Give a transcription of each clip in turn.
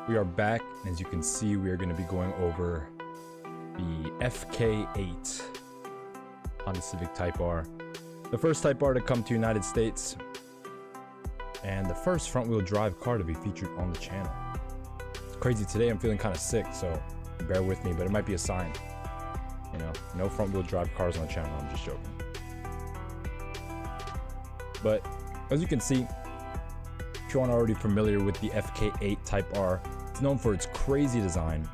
We are back, and as you can see, we are going to be going over the FK8 Honda Civic Type R. The first Type R to come to United States, and the first front-wheel drive car to be featured on the channel. It's crazy, today I'm feeling kind of sick, so bear with me, but it might be a sign. You know, no front-wheel drive cars on the channel, I'm just joking. But, as you can see, if you aren't already familiar with the FK8 Type R, it's known for its crazy design.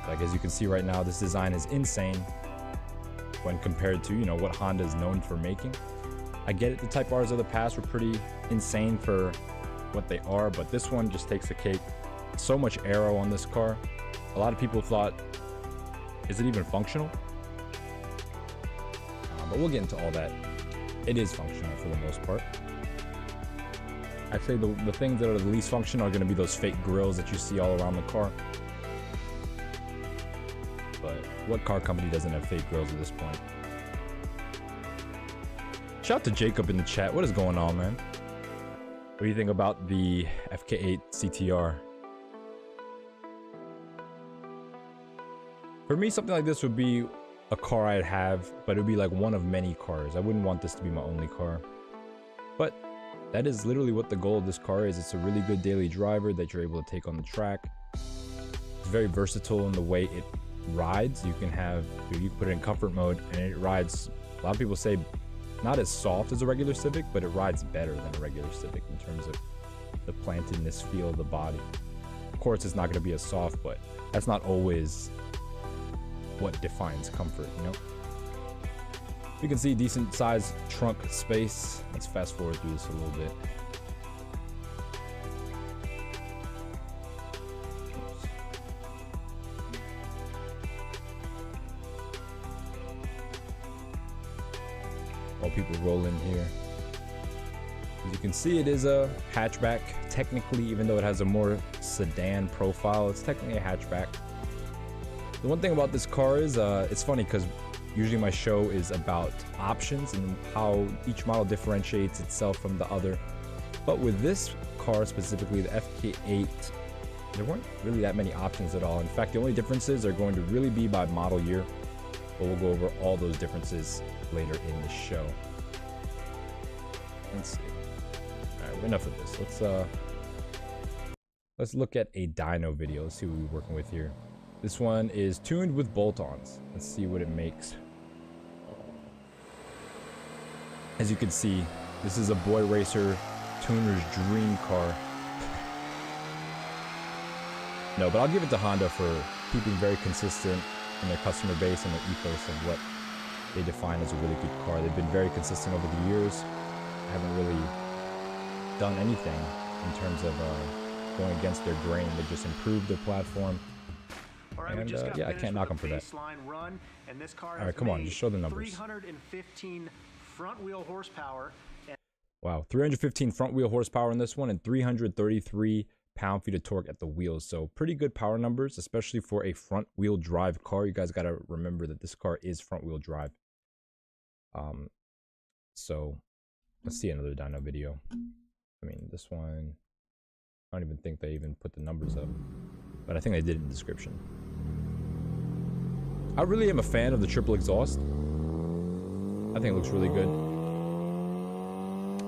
Like, as you can see right now, this design is insane when compared to, you know, what Honda is known for making. I get it, the Type Rs of the past were pretty insane for what they are, but this one just takes the cake. So much aero on this car. A lot of people thought, is it even functional? But we'll get into all that. It is functional for the most part. I'd say the things that are the least functional are going to be those fake grills that you see all around the car. But what car company doesn't have fake grills at this point? Shout out to Jacob in the chat. What is going on, man? What do you think about the FK8 CTR? For me, something like this would be a car I'd have, but it would be like one of many cars. I wouldn't want this to be my only car. But that is literally what the goal of this car is. It's a really good daily driver that you're able to take on the track. It's very versatile in the way it rides. You can put it in comfort mode and it rides, a lot of people say, not as soft as a regular Civic, but it rides better than a regular Civic in terms of the plantedness feel of the body. Of course, it's not going to be as soft, but that's not always what defines comfort, you know? You can see decent sized trunk space. Let's fast forward through this a little bit. While people roll in here. As you can see, it is a hatchback. Technically, even though it has a more sedan profile, it's technically a hatchback. The one thing about this car is, it's funny because usually my show is about options and how each model differentiates itself from the other. But with this car specifically, the FK8, there weren't really that many options at all. In fact, the only differences are going to really be by model year. But we'll go over all those differences later in the show. Let's see. Alright, enough of this. Let's look at a dyno video. Let's see what we're working with here. This one is tuned with bolt-ons. Let's see what it makes. As you can see, this is a boy racer tuner's dream car. No, but I'll give it to Honda for keeping very consistent in their customer base and their ethos of what they define as a really good car. They've been very consistent over the years. Haven't really done anything in terms of going against their grain. They just improved their platform. And yeah, I can't knock them for that. Alright, come on, just show the numbers. 315 front wheel horsepower. Wow, 315 front wheel horsepower in this one and 333 pound-feet of torque at the wheels. So pretty good power numbers, especially for a front wheel drive car. You guys got to remember that this car is front wheel drive. So let's see another dyno video. I mean, this one, I don't even think they even put the numbers up, but I think they did it in the description. I really am a fan of the triple exhaust. I think it looks really good.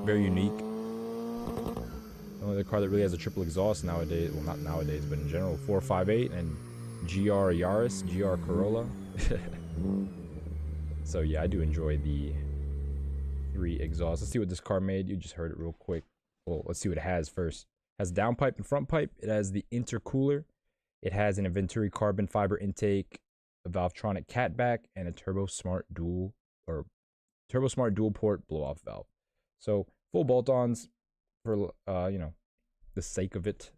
Very unique. The only other car that really has a triple exhaust nowadays, well, not nowadays, but in general, 458 and GR Yaris, GR Corolla. So yeah, I do enjoy the 3 exhausts. Let's see what this car made. You just heard it real quick. Well, let's see what it has first. It has downpipe and front pipe. It has the intercooler. It has an Venturi carbon fiber intake, a Valvetronic catback, and a Turbo Smart dual port blow off valve. So full bolt-ons for you know, the sake of it.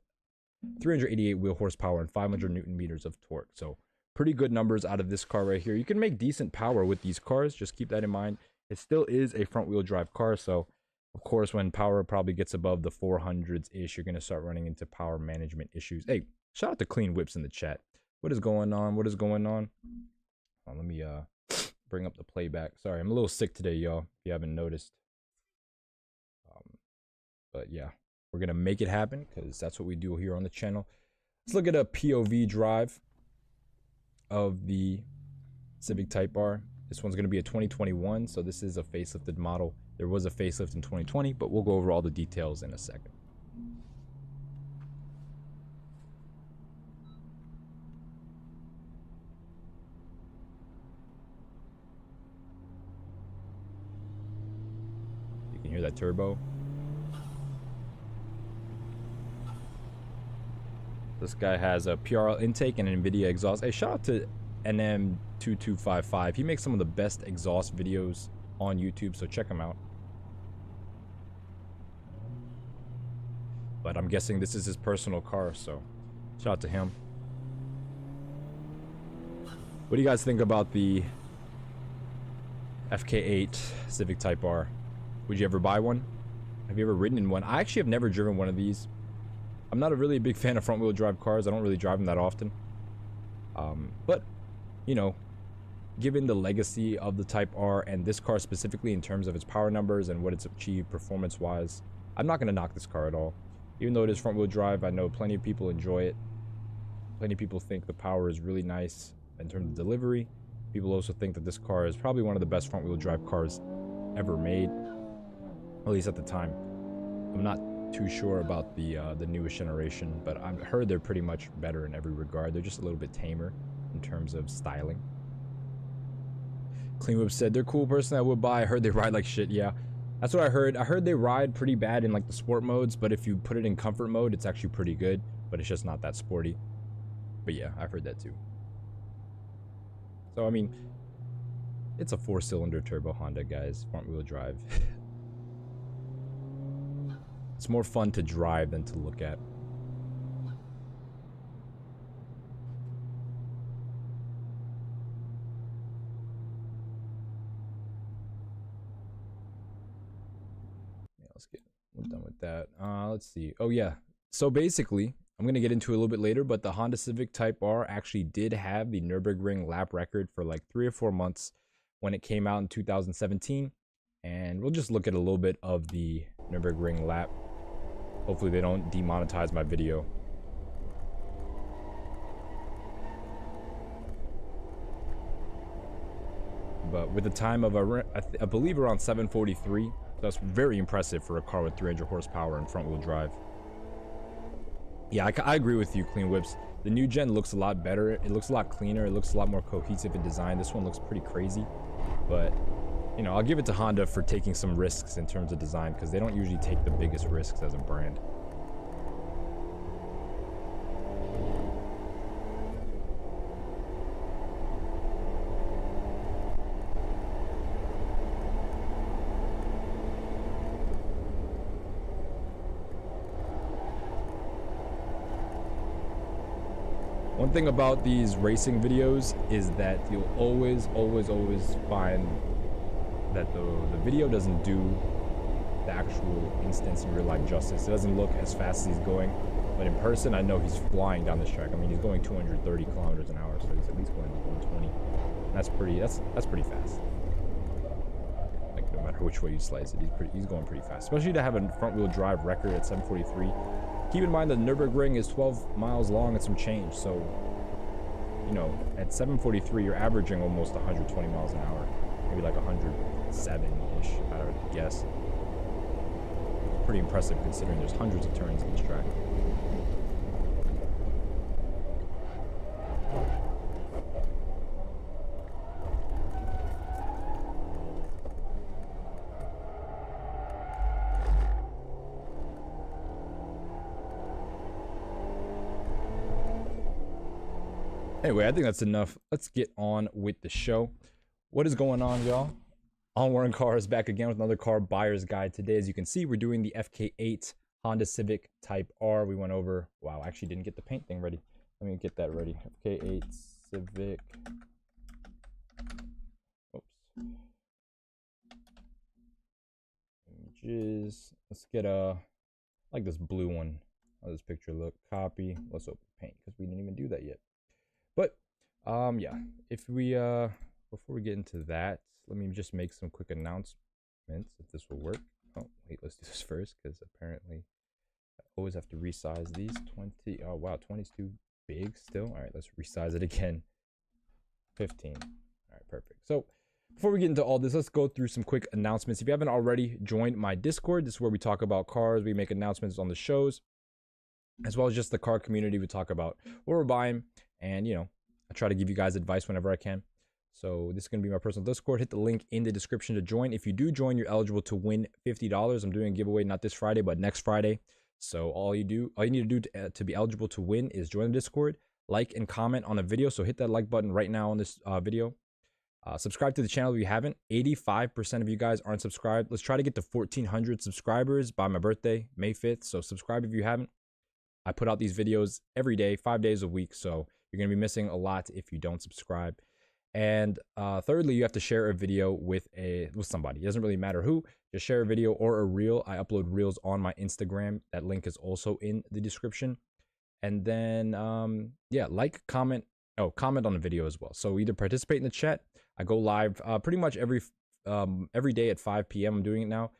388 wheel horsepower and 500 newton meters of torque. So pretty good numbers out of this car right here. You can make decent power with these cars. Just keep that in mind. It still is a front wheel drive car, so of course when power probably gets above the 400s ish, you're gonna start running into power management issues. Hey, shout out to Clean Whips in the chat. What is going on? What is going on? Let me bring up the playback. Sorry, I'm a little sick today, y'all, if you haven't noticed. But yeah, We're gonna make it happen because that's what we do here on the channel. Let's look at a POV drive of the Civic Type R. This one's gonna be a 2021, so this is a facelifted model. There was a facelift in 2020, but we'll go over all the details in a second. You can hear that turbo. This guy has a PRL intake and an NVIDIA exhaust. Hey, shout out to NM2255. He makes some of the best exhaust videos on YouTube, so check him out. But I'm guessing this is his personal car, so shout out to him. What do you guys think about the FK8 Civic Type R? Would you ever buy one? Have you ever ridden in one? I actually have never driven one of these. I'm not a really big fan of front-wheel drive cars. I don't really drive them that often. But, you know, given the legacy of the Type R and this car specifically in terms of its power numbers and what it's achieved performance-wise, I'm not going to knock this car at all. Even though it is front-wheel drive, I know plenty of people enjoy it. Plenty of people think the power is really nice in terms of delivery. People also think that this car is probably one of the best front-wheel drive cars ever made, at least at the time. I'm not too sure about the newest generation, but I've heard they're pretty much better in every regard. They're just a little bit tamer in terms of styling. Clean Whip said they're cool person I would buy. I heard they ride like shit. Yeah, that's what I heard. I heard they ride pretty bad in like the sport modes, but if you put it in comfort mode, it's actually pretty good, but it's just not that sporty. But yeah, I've heard that too. So I mean, it's a 4-cylinder turbo Honda, guys, front wheel drive. It's more fun to drive than to look at. Yeah, let's get done with that. Let's see. Oh yeah. So basically, I'm gonna get into it a little bit later, but the Honda Civic Type R actually did have the Nürburgring lap record for like 3 or 4 months when it came out in 2017, and we'll just look at a little bit of the Nürburgring lap. Hopefully they don't demonetize my video. But with the time of, I believe around 743, that's very impressive for a car with 300 horsepower and front wheel drive. Yeah, I agree with you, Clean Whips. The new gen looks a lot better. It looks a lot cleaner. It looks a lot more cohesive in design. This one looks pretty crazy. But, you know, I'll give it to Honda for taking some risks in terms of design, because they don't usually take the biggest risks as a brand. One thing about these racing videos is that you'll always find that the video doesn't do the actual instance in real life justice. It doesn't look as fast as he's going, but in person, I know he's flying down this track. I mean, he's going 230 kilometers an hour, so he's at least going like 120. And that's pretty fast. Like no matter which way you slice it, he's going pretty fast. Especially to have a front wheel drive record at 743. Keep in mind the Nürburgring is 12 miles long and some change, so, you know, at 743, you're averaging almost 120 miles an hour. Maybe like 107-ish, I would guess. Pretty impressive considering there's hundreds of turns in this track. Anyway, I think that's enough. Let's get on with the show. What is going on, y'all? On Warren Car is back again with another car buyer's guide. Today, as you can see, we're doing the FK8 Honda Civic Type R. We went over, wow, I actually didn't get the paint thing ready. Let me get that ready. FK8 Civic. Oops. Images. Let's get I like this blue one. How does this picture look? Copy. Let's open paint because we didn't even do that yet. But yeah, if we before we get into that, let me just make some quick announcements if this will work. Oh wait, let's do this first because apparently always have to resize these. 20. Oh wow, 20 is too big still. All right, let's resize it again. 15. All right, perfect. So before we get into all this, let's go through some quick announcements. If you haven't already joined my Discord, this is where we talk about cars. We make announcements on the shows, as well as just the car community. We talk about what we're buying, and I try to give you guys advice whenever I can. So this is going to be my personal Discord. Hit the link in the description to join. If you do join, you're eligible to win $50. I'm doing a giveaway not this Friday, but next Friday. So all you need to do to be eligible to win is join the Discord, like and comment on a video. So hit that like button right now on this video. Subscribe to the channel if you haven't. 85% of you guys aren't subscribed. Let's try to get to 1,400 subscribers by my birthday, May 5th. So subscribe if you haven't. I put out these videos every day, 5 days a week. So you're going to be missing a lot if you don't subscribe. And thirdly, you have to share a video with somebody. It doesn't really matter who. Just share a video or a reel. I upload reels on my Instagram. That link is also in the description. And then yeah, like, comment on the video as well. So either participate in the chat. I go live pretty much every day at 5 p.m. I'm doing it now.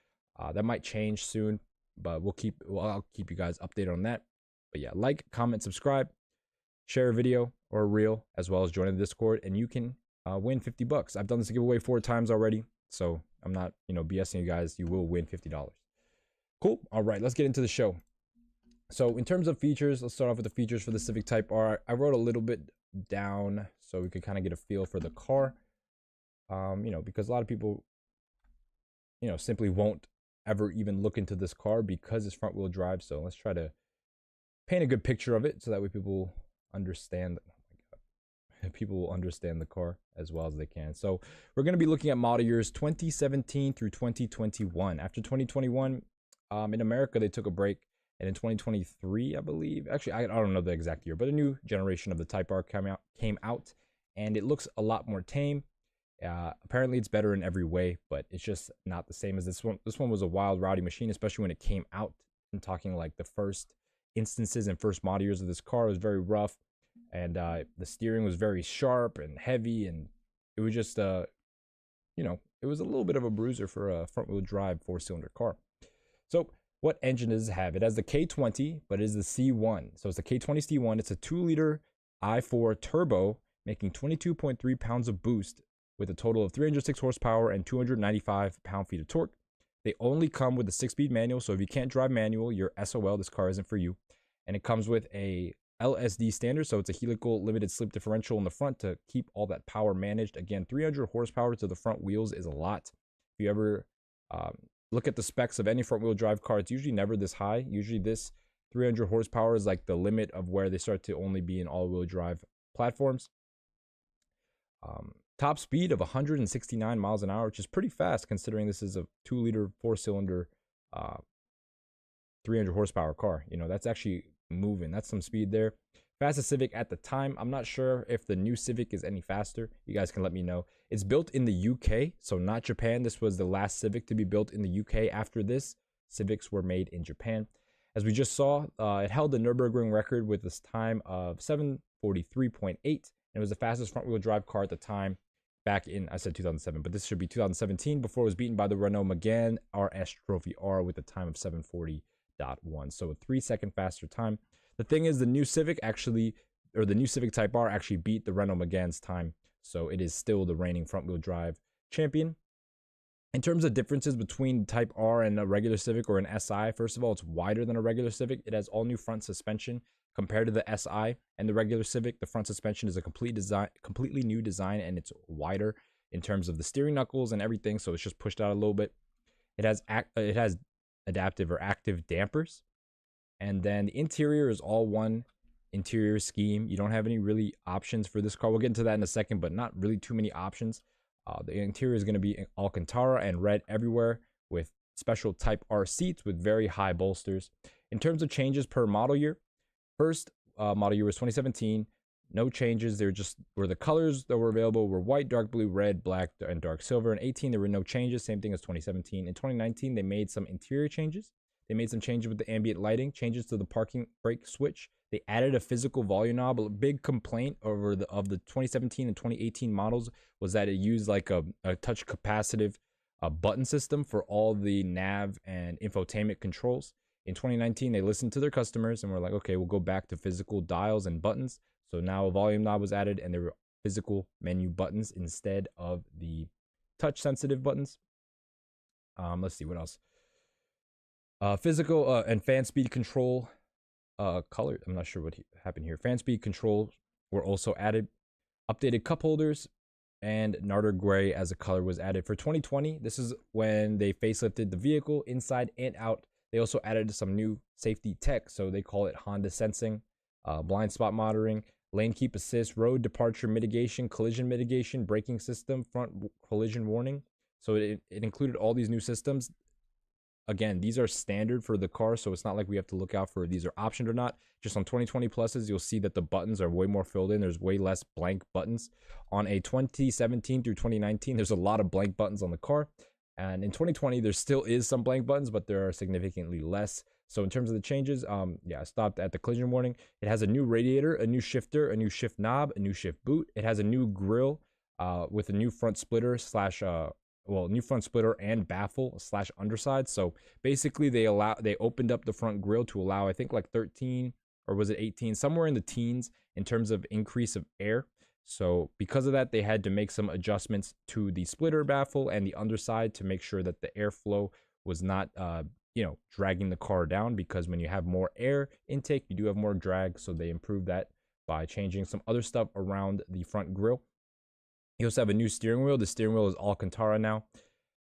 That might change soon, but I'll keep you guys updated on that. But yeah, like, comment, subscribe, share a video or a reel, as well as join the Discord, and you can win $50. I've done this giveaway 4 times already, so I'm not BSing you guys. You will win $50. Cool. All right, let's get into the show. So in terms of features, let's start off with the features for the Civic Type R. I wrote a little bit down so we could kind of get a feel for the car. Because a lot of people, simply won't ever even look into this car because it's front wheel drive. So let's try to paint a good picture of it so that way people understand. Oh my God. People will understand the car as well as they can. So we're going to be looking at model years 2017 through 2021. After 2021, in America, they took a break. And in 2023, I believe, actually, I don't know the exact year, but a new generation of the Type R came out, and it looks a lot more tame. Apparently, it's better in every way, but it's just not the same as this one. This one was a wild, rowdy machine, especially when it came out. I'm talking like the first instances and first model years of this car was very rough, and the steering was very sharp and heavy, and it was just, it was a little bit of a bruiser for a front-wheel drive 4-cylinder car. So what engine does it have? It has the K20, but it is the C1. So it's the K20 C1. It's a 2-liter i4 turbo, making 22.3 pounds of boost with a total of 306 horsepower and 295 pound-feet of torque. They only come with a 6-speed manual, so if you can't drive manual, you're SOL. This car isn't for you. And it comes with a LSD standard, so it's a helical limited slip differential in the front to keep all that power managed. Again, 300 horsepower to the front wheels is a lot. If you ever look at the specs of any front-wheel drive car, it's usually never this high. Usually this 300 horsepower is like the limit of where they start to only be in all-wheel drive platforms. Top speed of 169 miles an hour, which is pretty fast considering this is a 2-liter 4-cylinder 300 horsepower car. That's actually moving. That's some speed there. Fastest Civic at the time. I'm not sure if the new Civic is any faster. You guys can let me know. It's built in the UK, so not Japan. This was the last Civic to be built in the UK. After this, Civics were made in Japan. As we just saw, it held the Nürburgring record with this time of 7:43.8. And it was the fastest front-wheel drive car at the time back in, I said 2007, but this should be 2017, before it was beaten by the Renault Megane RS Trophy R with a time of 7:40.1. So a 3-second faster time. The thing is, the new Civic Type R actually beat the Renault Megane's time, so it is still the reigning front-wheel drive champion. In terms of differences between Type R and a regular Civic or an SI, first of all, it's wider than a regular Civic. It has all new front suspension compared to the SI and the regular Civic. The front suspension is a completely new design, and it's wider in terms of the steering knuckles and everything, so it's just pushed out a little bit. It has adaptive or active dampers. And then the interior is all one interior scheme. You don't have any really options for this car. We'll get into that in a second, but not really too many options. The interior is going to be Alcantara and red everywhere with special Type R seats with very high bolsters. In terms of changes per model year, first model year was 2017. No changes. There just were the colors that were available were white, dark blue, red, black, and dark silver. In 18, there were no changes. Same thing as 2017. In 2019, they made some interior changes. They made some changes with the ambient lighting, changes to the parking brake switch. They added a physical volume knob. A big complaint of the 2017 and 2018 models was that it used like a touch capacitive button system for all the nav and infotainment controls. in 2019, they listened to their customers and were like, okay, we'll go back to physical dials and buttons. So now a volume knob was added and there were physical menu buttons instead of the touch sensitive buttons. Let's see what else. Physical and fan speed control color. I'm not sure what happened here. Fan speed control were also added. Updated cup holders and Narder Gray as a color was added for 2020. This is when they facelifted the vehicle inside and out. They also added some new safety tech, so they call it Honda Sensing, blind spot monitoring, lane keep assist, road departure mitigation, collision mitigation, braking system, front collision warning. So it included all these new systems. Again, these are standard for the car, so it's not like we have to look out for these are optioned or not. Just on 2020 pluses, you'll see that the buttons are way more filled in. There's way less blank buttons. On a 2017 through 2019, there's a lot of blank buttons on the car. And in 2020, there still is some blank buttons, but there are significantly less. So in terms of the changes, I stopped at the collision warning. It has a new radiator, a new shifter, a new shift knob, a new shift boot. It has a new grille with a new front splitter slash new front splitter and baffle slash underside. So basically they opened up the front grille to allow, I think, like 13 or was it 18, somewhere in the teens in terms of increase of air. So because of that, they had to make some adjustments to the splitter baffle and the underside to make sure that the airflow was not dragging the car down, because when you have more air intake, you do have more drag. So they improved that by changing some other stuff around the front grille. You also have a new steering wheel. The steering wheel is Alcantara now.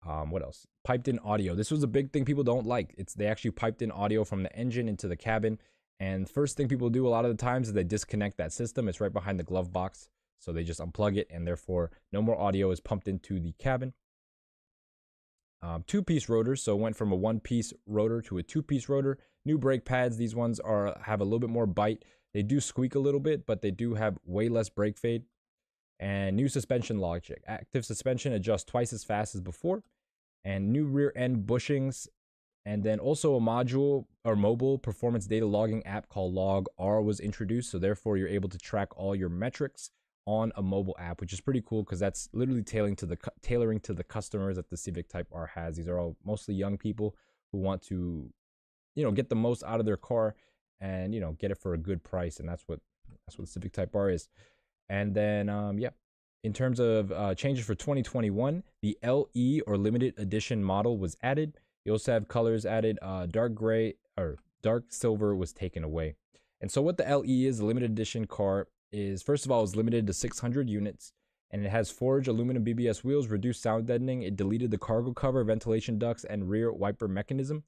What else? Piped in audio. This was a big thing people don't like. They actually piped in audio from the engine into the cabin. And first thing people do a lot of the times is they disconnect that system. It's right behind the glove box. So they just unplug it, and therefore no more audio is pumped into the cabin. Two-piece rotors. So it went from a one-piece rotor to a two-piece rotor. New brake pads. These ones have a little bit more bite. They do squeak a little bit, but they do have way less brake fade. And new suspension logic. Active suspension adjusts twice as fast as before. And new rear end bushings. And then also a module or mobile performance data logging app called Log R was introduced. So therefore you're able to track all your metrics on a mobile app, which is pretty cool because that's literally tailoring to the customers that the Civic Type R has. These are all mostly young people who want to, get the most out of their car and, get it for a good price. And that's what the Civic Type R is. And then, in terms of changes for 2021, the LE or limited edition model was added. You also have colors added. Dark gray or dark silver was taken away. And so what the LE is, the limited edition car, is first of all, it's limited to 600 units. And it has forged aluminum BBS wheels, reduced sound deadening. It deleted the cargo cover, ventilation ducts, and rear wiper mechanism.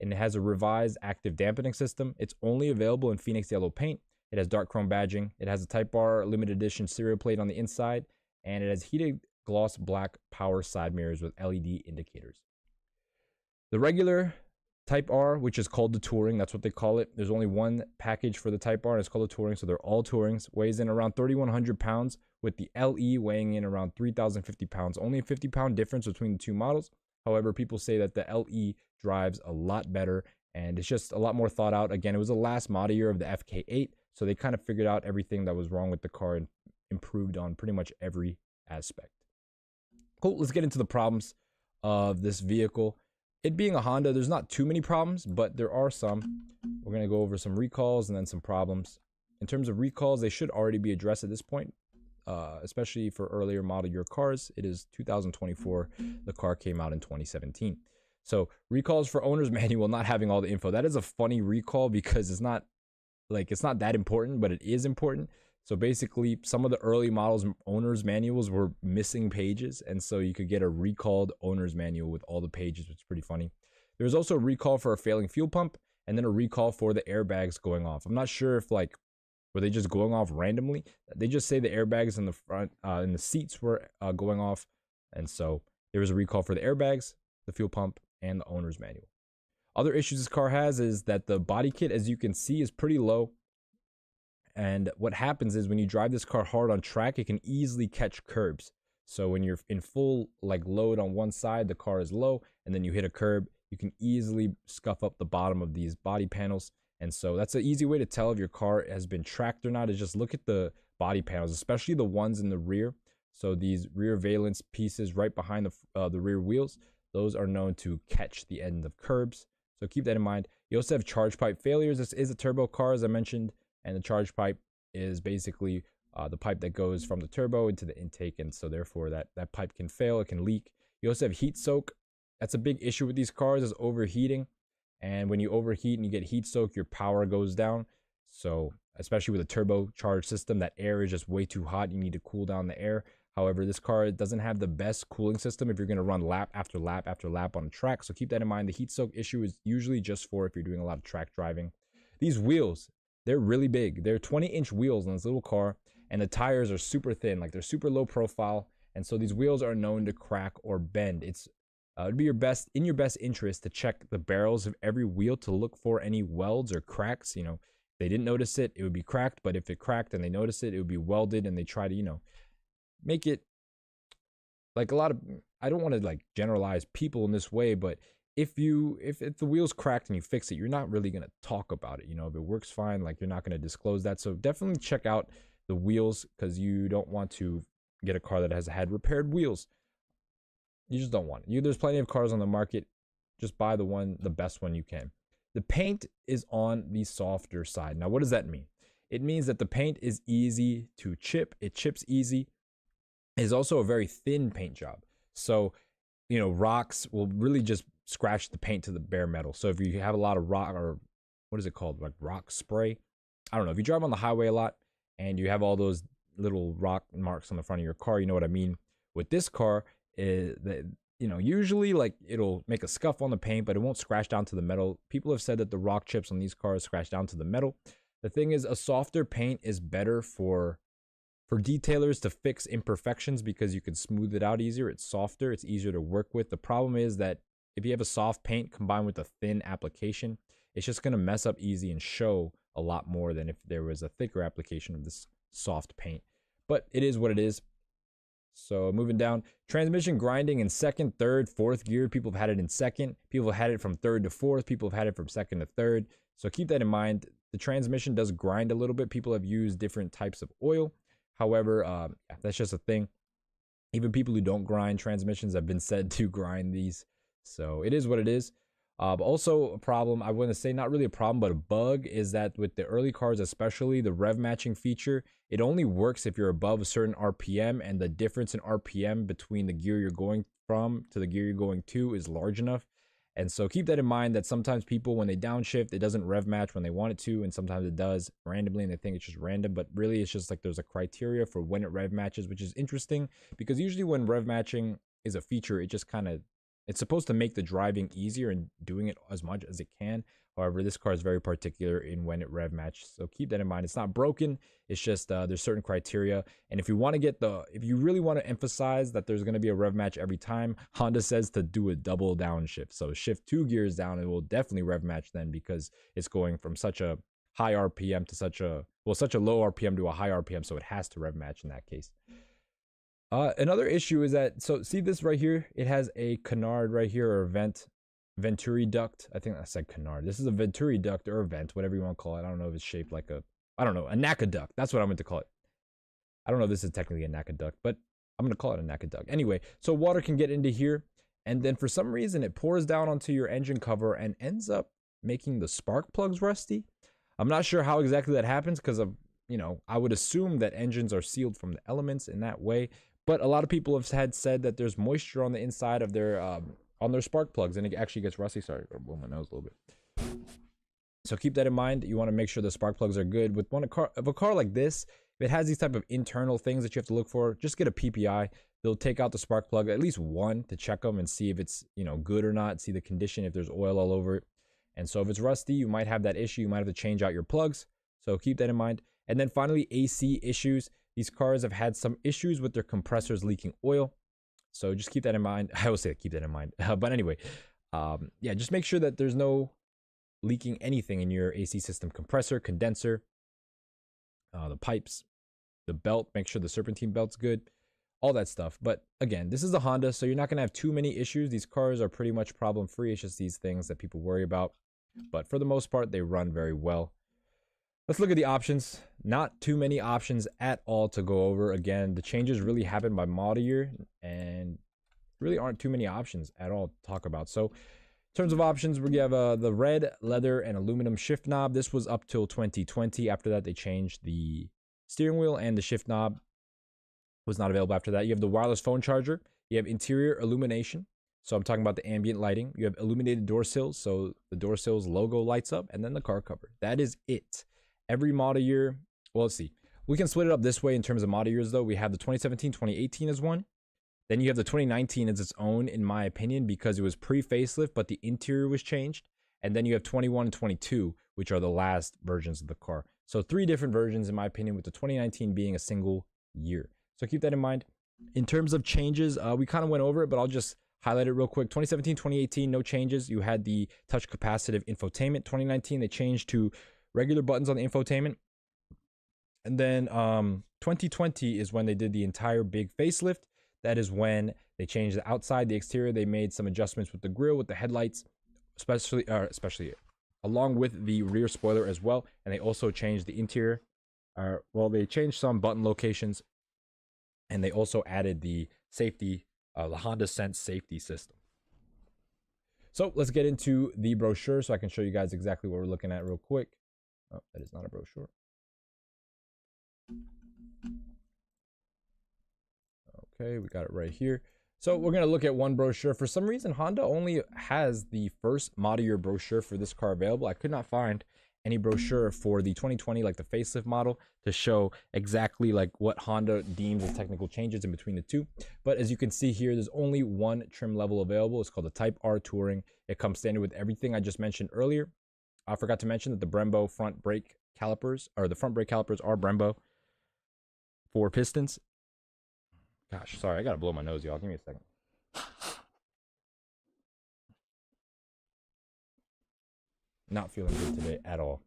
And it has a revised active dampening system. It's only available in Phoenix yellow paint. It has dark chrome badging. It has a Type R limited edition serial plate on the inside, and it has heated gloss black power side mirrors with LED indicators. The regular Type R, which is called the Touring, that's what they call it. There's only one package for the Type R, and it's called the Touring, so they're all Tourings. Weighs in around 3,100 pounds, with the LE weighing in around 3,050 pounds. Only a 50-pound difference between the two models. However, people say that the LE drives a lot better, and it's just a lot more thought out. Again, it was the last model year of the FK8. So they kind of figured out everything that was wrong with the car and improved on pretty much every aspect. Cool, let's get into the problems of this vehicle. It being a Honda, there's not too many problems, but there are some. We're going to go over some recalls and then some problems. In terms of recalls, they should already be addressed at this point, especially for earlier model year cars. It is 2024. The car came out in 2017. So recalls for owner's manual not having all the info. That is a funny recall because it's not that important, but it is important. So basically, some of the early models owner's manuals were missing pages, and so you could get a recalled owner's manual with all the pages, which is pretty funny. There was also a recall for a failing fuel pump, and then a recall for the airbags going off. I'm not sure if were they just going off randomly. They just say the airbags in the front, in the seats were going off, and so there was a recall for the airbags, the fuel pump, and the owner's manual. Other issues this car has is that the body kit, as you can see, is pretty low. And what happens is when you drive this car hard on track, it can easily catch curbs. So when you're in full load on one side, the car is low, and then you hit a curb, you can easily scuff up the bottom of these body panels. And so that's an easy way to tell if your car has been tracked or not, is just look at the body panels, especially the ones in the rear. So these rear valence pieces right behind the rear wheels, those are known to catch the end of curbs. So keep that in mind. You also have charge pipe failures. This is a turbo car, as I mentioned, and the charge pipe is basically the pipe that goes from the turbo into the intake, and so therefore that pipe can fail, it can leak. You also have heat soak. That's a big issue with these cars, is overheating. And when you overheat and you get heat soak, your power goes down. So especially with a turbocharged system, that air is just way too hot. You need to cool down the air. However, this car doesn't have the best cooling system if you're going to run lap after lap after lap on a track. So keep that in mind. The heat soak issue is usually just for if you're doing a lot of track driving. These wheels, they're really big. They're 20-inch wheels on this little car, and the tires are super thin. Like, they're super low profile, and so these wheels are known to crack or bend. It'd be in your best interest to check the barrels of every wheel to look for any welds or cracks. You know, if they didn't notice it, it would be cracked. But if it cracked and they noticed it, it would be welded, and they try to, you know, make it like a lot of, I don't want to like generalize people in this way, but if the wheel's cracked and you fix it, you're not really going to talk about it. You know, if it works fine, like, you're not going to disclose that. So definitely check out the wheels, because you don't want to get a car that has had repaired wheels. You just don't want it. There's plenty of cars on the market. Just buy the best one you can. The paint is on the softer side. Now, what does that mean? It means that the paint is easy to chip. It chips easy. It's also a very thin paint job. So, you know, rocks will really just scratch the paint to the bare metal. So if you have a lot of rock, or what is it called? Like rock spray. I don't know. If you drive on the highway a lot and you have all those little rock marks on the front of your car, you know what I mean? With this car, usually like it'll make a scuff on the paint, but it won't scratch down to the metal. People have said that the rock chips on these cars scratch down to the metal. The thing is, a softer paint is better for detailers to fix imperfections, because you can smooth it out easier. It's softer, it's easier to work with. The problem is that if you have a soft paint combined with a thin application, it's just going to mess up easy and show a lot more than if there was a thicker application of this soft paint. But it is what it is. So moving down, transmission grinding in second, third, fourth gear. People have had it in second. People have had it from third to fourth. People have had it from second to third. So keep that in mind. The transmission does grind a little bit. People have used different types of oil. However, that's just a thing. Even people who don't grind transmissions have been said to grind these. So it is what it is. But also a problem, I want to say not really a problem, but a bug, is that with the early cars, especially the rev matching feature, it only works if you're above a certain RPM, and the difference in RPM between the gear you're going from to the gear you're going to is large enough. And so keep that in mind, that sometimes people, when they downshift, it doesn't rev match when they want it to, and sometimes it does randomly and they think it's just random, but really it's just like there's a criteria for when it rev matches, which is interesting, because usually when rev matching is a feature, it just kind of, it's supposed to make the driving easier and doing it as much as it can. However, this car is very particular in when it rev matches. So keep that in mind. It's not broken. It's just there's certain criteria. And if you want to if you really want to emphasize that there's going to be a rev match every time, Honda says to do a double downshift. So shift 2 gears down, it will definitely rev match then, because it's going from such a high RPM to such a low RPM to a high RPM. So it has to rev match in that case. Another issue is that, so see this right here, it has a canard right here, or venturi duct. I think I said canard. This is a venturi duct or a vent, whatever you want to call it. I don't know if it's shaped like a NACA duct. That's what I meant to call it. I don't know if this is technically a NACA duct, but I'm going to call it a NACA duct. Anyway, so water can get into here, and then for some reason it pours down onto your engine cover and ends up making the spark plugs rusty. I'm not sure how exactly that happens, because I would assume that engines are sealed from the elements in that way. But a lot of people have said that there's moisture on the inside of their on their spark plugs, and it actually gets rusty. Sorry, I blow my nose a little bit. So keep that in mind. You want to make sure the spark plugs are good. With a car like this, if it has these type of internal things that you have to look for, just get a PPI. They'll take out the spark plug, at least one, to check them and see if it's good or not. See the condition, if there's oil all over it. And so if it's rusty, you might have that issue. You might have to change out your plugs. So keep that in mind. And then finally, AC issues. These cars have had some issues with their compressors leaking oil. So just keep that in mind. I always say keep that in mind. But anyway, yeah, just make sure that there's no leaking anything in your AC system. Compressor, condenser, the pipes, the belt. Make sure the serpentine belt's good. All that stuff. But again, this is a Honda, so you're not going to have too many issues. These cars are pretty much problem-free. It's just these things that people worry about. But for the most part, they run very well. Let's look at the options. Not too many options at all to go over. Again, the changes really happen by model year, and really aren't too many options at all to talk about. So In terms of options, we have the red, leather, and aluminum shift knob. This was up till 2020. After that, they changed the steering wheel, and the shift knob was not available after that. You have the wireless phone charger. You have interior illumination. So I'm talking about the ambient lighting. You have illuminated door sills. So the door sills logo lights up, and then the car cover. That is it. Every model year, well, let's see. We can split it up this way in terms of model years, though. We have the 2017, 2018 as one. Then you have the 2019 as its own, in my opinion, because it was pre-facelift, but the interior was changed. And then you have 21 and 22, which are the last versions of the car. So 3 different versions, in my opinion, with the 2019 being a single year. So keep that in mind. In terms of changes, we kind of went over it, but I'll just highlight it real quick. 2017, 2018, no changes. You had the touch capacitive infotainment. 2019, they changed to regular buttons on the infotainment. And then 2020 is when they did the entire big facelift. That is when they changed the outside, the exterior. They made some adjustments with the grille, with the headlights, especially along with the rear spoiler as well. And they also changed the interior. Well, they changed some button locations, and they also added the safety, the Honda Sense safety system. So let's get into the brochure so I can show you guys exactly what we're looking at real quick. Oh, that is not a brochure. Okay, we got it right here. So we're going to look at one brochure. For some reason, Honda only has the first model year brochure for this car available. I could not find any brochure for the 2020, like the facelift model, to show exactly like what Honda deems as technical changes in between the two. But as you can see here, there's only one trim level available. It's called the Type R Touring. It comes standard with everything I just mentioned earlier. I forgot to mention that the Brembo front brake calipers, or the front brake calipers, are Brembo 4 pistons. Gosh, sorry, I gotta blow my nose, y'all. Give me a second. Not feeling good today at all.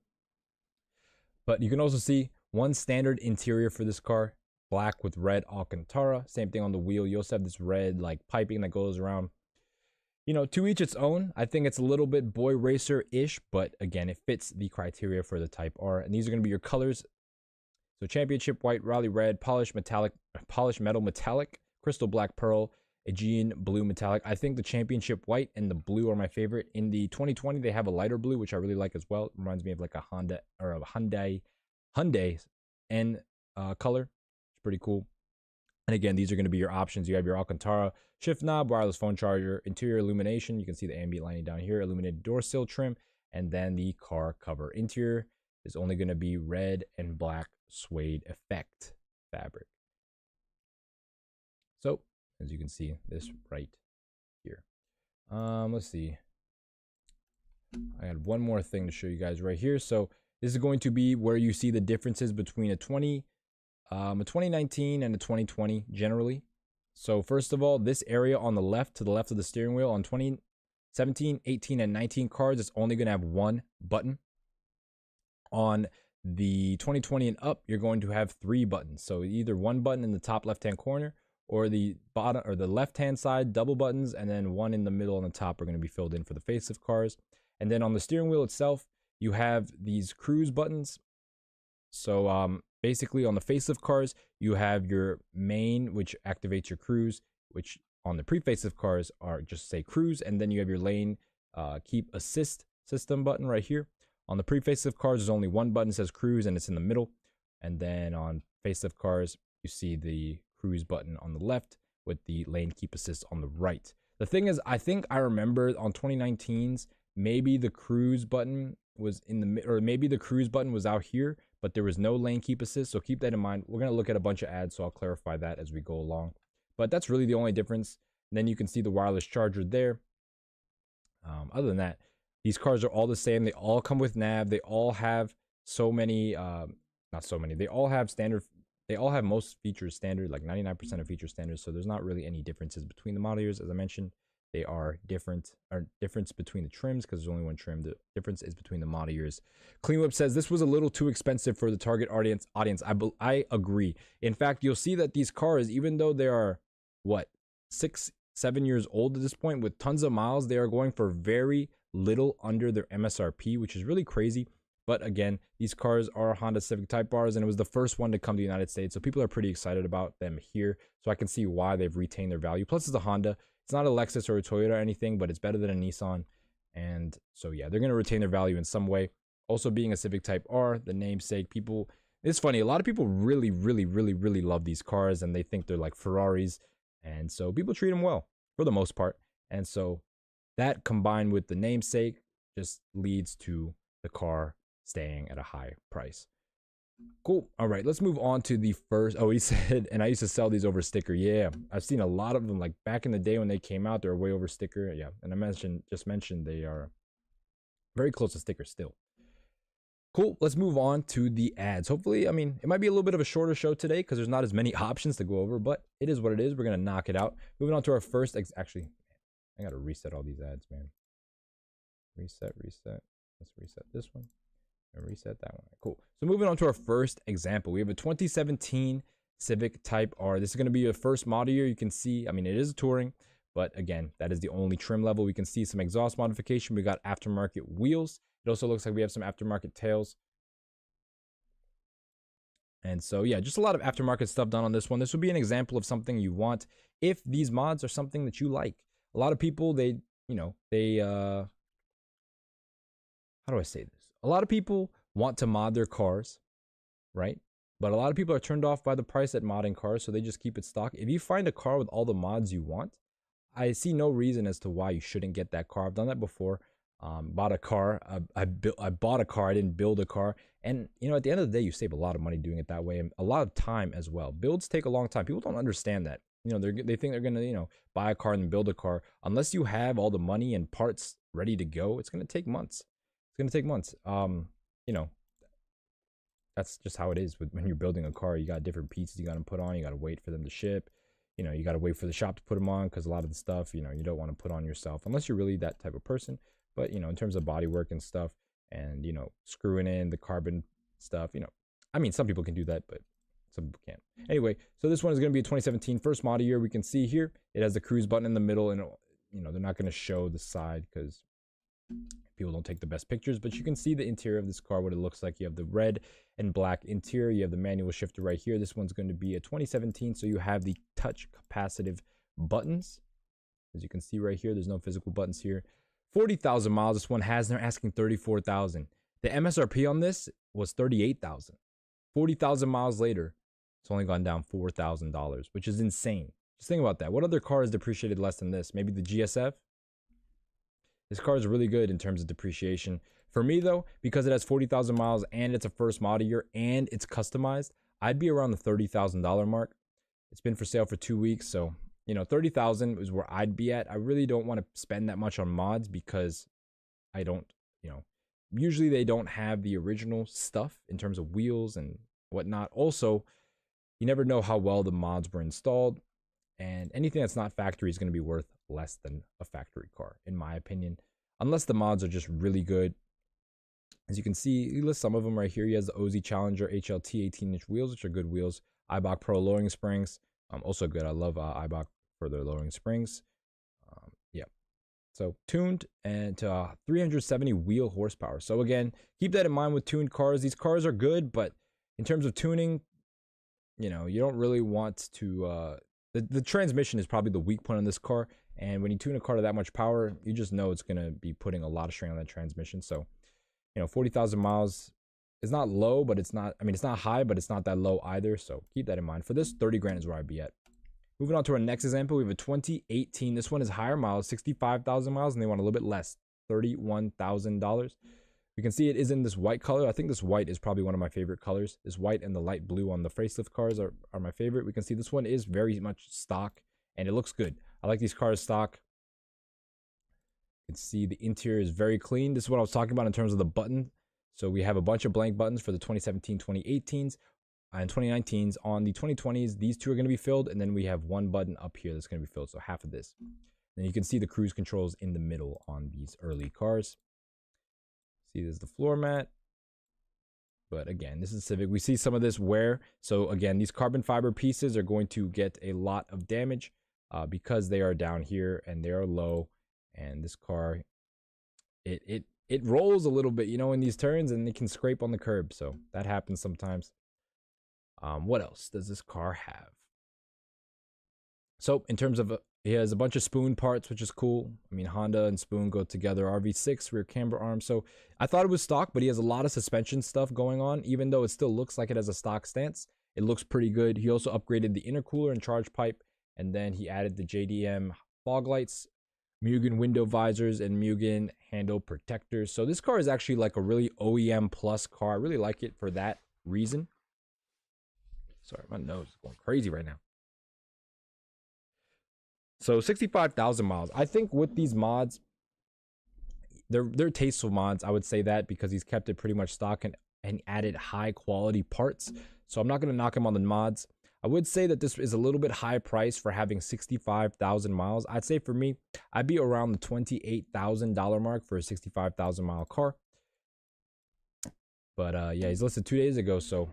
But you can also see one standard interior for this car, black with red Alcantara. Same thing on the wheel. You also have this red like piping that goes around. You know, to each its own. I think it's a little bit boy racer-ish, but again, it fits the criteria for the Type R. And these are going to be your colors. So championship white, rally red, polished metal metallic, crystal black pearl, Aegean blue metallic. I think the championship white and the blue are my favorite. In the 2020, they have a lighter blue, which I really like as well. It reminds me of like a Honda or a Hyundai N color. It's pretty cool. And again, these are going to be your options. You have your Alcantara shift knob, wireless phone charger, interior illumination. You can see the ambient lighting down here, illuminated door sill trim, and then the car cover. Interior is only going to be red and black suede effect fabric. So as you can see, this right here. Let's see. I had one more thing to show you guys right here. So this is going to be where you see the differences between a 2019 and a 2020 generally. So first of all, this area on the left, to the left of the steering wheel on 2017, 18, and 19 cars, it's only going to have one button. On the 2020 and up, you're going to have 3 buttons. So either one button in the top left-hand corner, or the bottom or the left-hand side, double buttons, and then one in the middle on the top are going to be filled in for the facelift cars. And then on the steering wheel itself, you have these cruise buttons. So basically on the facelift cars, you have your main, which activates your cruise, which on the pre-facelift cars are just say cruise, and then you have your lane keep assist system button right here. On the pre-facelift cars, there's only one button that says cruise, and it's in the middle. And then on facelift cars, you see the cruise button on the left with the lane keep assist on the right. The thing is, I think I remember on 2019's, maybe the cruise button was in the, or maybe the cruise button was out here, but there was no lane keep assist. So keep that in mind. We're going to look at a bunch of ads, so I'll clarify that as we go along. But that's really the only difference. And then you can see the wireless charger there. Other than that, these cars are all the same. They all come with nav. They all have so many, not so many. They all have standard. They all have most features standard, like 99% of features standard. So there's not really any differences between the model years. As I mentioned, they are different, or difference between the trims, because there's only one trim. The difference is between the model years. Clean Whip says this was a little too expensive for the target audience. I agree. In fact, you'll see that these cars, even though they are what 6-7 years old at this point with tons of miles, they are going for very little under their MSRP, which is really crazy. But again, these cars are Honda Civic Type Rs, and it was the first one to come to the United States. So people are pretty excited about them here. So I can see why they've retained their value. Plus, it's a Honda. It's not a Lexus or a Toyota or anything, but it's better than a Nissan. And so yeah, they're going to retain their value in some way. Also, being a Civic Type R, the namesake, people, it's funny, a lot of people really, really, really, really love these cars, and they think they're like Ferraris, and so people treat them well for the most part. And so that combined with the namesake just leads to the car staying at a high price. Cool. All right, let's move on to the first. Oh, he said, and I used to sell these over sticker. Yeah, I've seen a lot of them. Like back in the day when they came out, they were way over sticker. Yeah, and I just mentioned they are very close to sticker still. Cool. Let's move on to the ads. Hopefully, I mean, it might be a little bit of a shorter show today because there's not as many options to go over, but it is what it is. We're gonna knock it out. Moving on to our first. Actually, I gotta reset all these ads, man. Reset. Let's reset this one and reset that one. Cool. So moving on to our first example, we have a 2017 Civic Type R. This is going to be a first model year. You can see, I mean, it is a touring, but again, that is the only trim level. We can see some exhaust modification. We got aftermarket wheels. It also looks like we have some aftermarket tails. And so, yeah, just a lot of aftermarket stuff done on this one. This would be an example of something you want if these mods are something that you like. A lot of people, how do I say this? A lot of people want to mod their cars, right? But a lot of people are turned off by the price at modding cars, so they just keep it stock. If you find a car with all the mods you want, I see no reason as to why you shouldn't get that car. I've done that before. Bought a car. I bought a car. I didn't build a car. And, at the end of the day, you save a lot of money doing it that way and a lot of time as well. Builds take a long time. People don't understand that. They think they're going to, buy a car and then build a car. Unless you have all the money and parts ready to go, it's going to take months. It's going to take months. That's just how it is when you're building a car. You got different pieces you got to put on. You got to wait for them to ship. You got to wait for the shop to put them on because a lot of the stuff, you don't want to put on yourself unless you're really that type of person. But, in terms of body work and stuff and, screwing in the carbon stuff, I mean, some people can do that, but some people can't. Anyway, so this one is going to be a 2017 first model year. We can see here it has the cruise button in the middle, and, they're not going to show the side because people don't take the best pictures, but you can see the interior of this car, what it looks like. You have the red and black interior. You have the manual shifter right here. This one's going to be a 2017, so you have the touch capacitive buttons. As you can see right here, there's no physical buttons here. 40,000 miles this one has, and they're asking 34,000. The MSRP on this was 38,000. 40,000 miles later, it's only gone down $4,000, which is insane. Just think about that. What other car is depreciated less than this? Maybe the GSF? This car is really good in terms of depreciation. For me, though, because it has 40,000 miles and it's a first model year and it's customized, I'd be around the $30,000 mark. It's been for sale for 2 weeks, so 30,000 is where I'd be at. I really don't want to spend that much on mods because I don't, usually they don't have the original stuff in terms of wheels and whatnot. Also, you never know how well the mods were installed, and anything that's not factory is going to be worth less than a factory car, in my opinion, unless the mods are just really good. As you can see, he lists some of them right here. He has the OZ Challenger HLT 18-inch wheels, which are good wheels. Eibach Pro lowering springs, also good. I love Eibach for their lowering springs. Yeah. So tuned and 370 wheel horsepower. So again, keep that in mind with tuned cars. These cars are good, but in terms of tuning, you don't really want to. The transmission is probably the weak point on this car. And when you tune a car to that much power, you just know it's going to be putting a lot of strain on that transmission. So, 40,000 miles is not low, but it's not high, but it's not that low either. So keep that in mind. For this, 30 grand is where I'd be at. Moving on to our next example, we have a 2018. This one is higher miles, 65,000 miles, and they want a little bit less, $31,000. You can see it is in this white color. I think this white is probably one of my favorite colors. This white and the light blue on the facelift cars are my favorite. We can see this one is very much stock, and it looks good. I like these cars stock. You can see the interior is very clean. This is what I was talking about in terms of the button. So we have a bunch of blank buttons for the 2017, 2018s, and 2019s. On the 2020s, these two are going to be filled, and then we have one button up here that's going to be filled, so half of this. And you can see the cruise controls in the middle on these early cars. See, there's the floor mat. But again, this is Civic. We see some of this wear. So again, these carbon fiber pieces are going to get a lot of damage because they are down here and they are low. And this car, it rolls a little bit, in these turns, and it can scrape on the curb. So that happens sometimes. What else does this car have? So in terms of, he has a bunch of Spoon parts, which is cool. I mean, Honda and Spoon go together. RV6, rear camber arm. So I thought it was stock, but he has a lot of suspension stuff going on. Even though it still looks like it has a stock stance, it looks pretty good. He also upgraded the intercooler and charge pipe. And then he added the JDM fog lights, Mugen window visors, and Mugen handle protectors. So this car is actually like a really OEM plus car. I really like it for that reason. Sorry, my nose is going crazy right now. So 65,000 miles. I think with these mods, they're tasteful mods. I would say that because he's kept it pretty much stock and added high quality parts. So I'm not going to knock him on the mods. I would say that this is a little bit high price for having 65,000 miles. I'd say for me, I'd be around the $28,000 mark for a 65,000 mile car. But yeah, he's listed 2 days ago. So,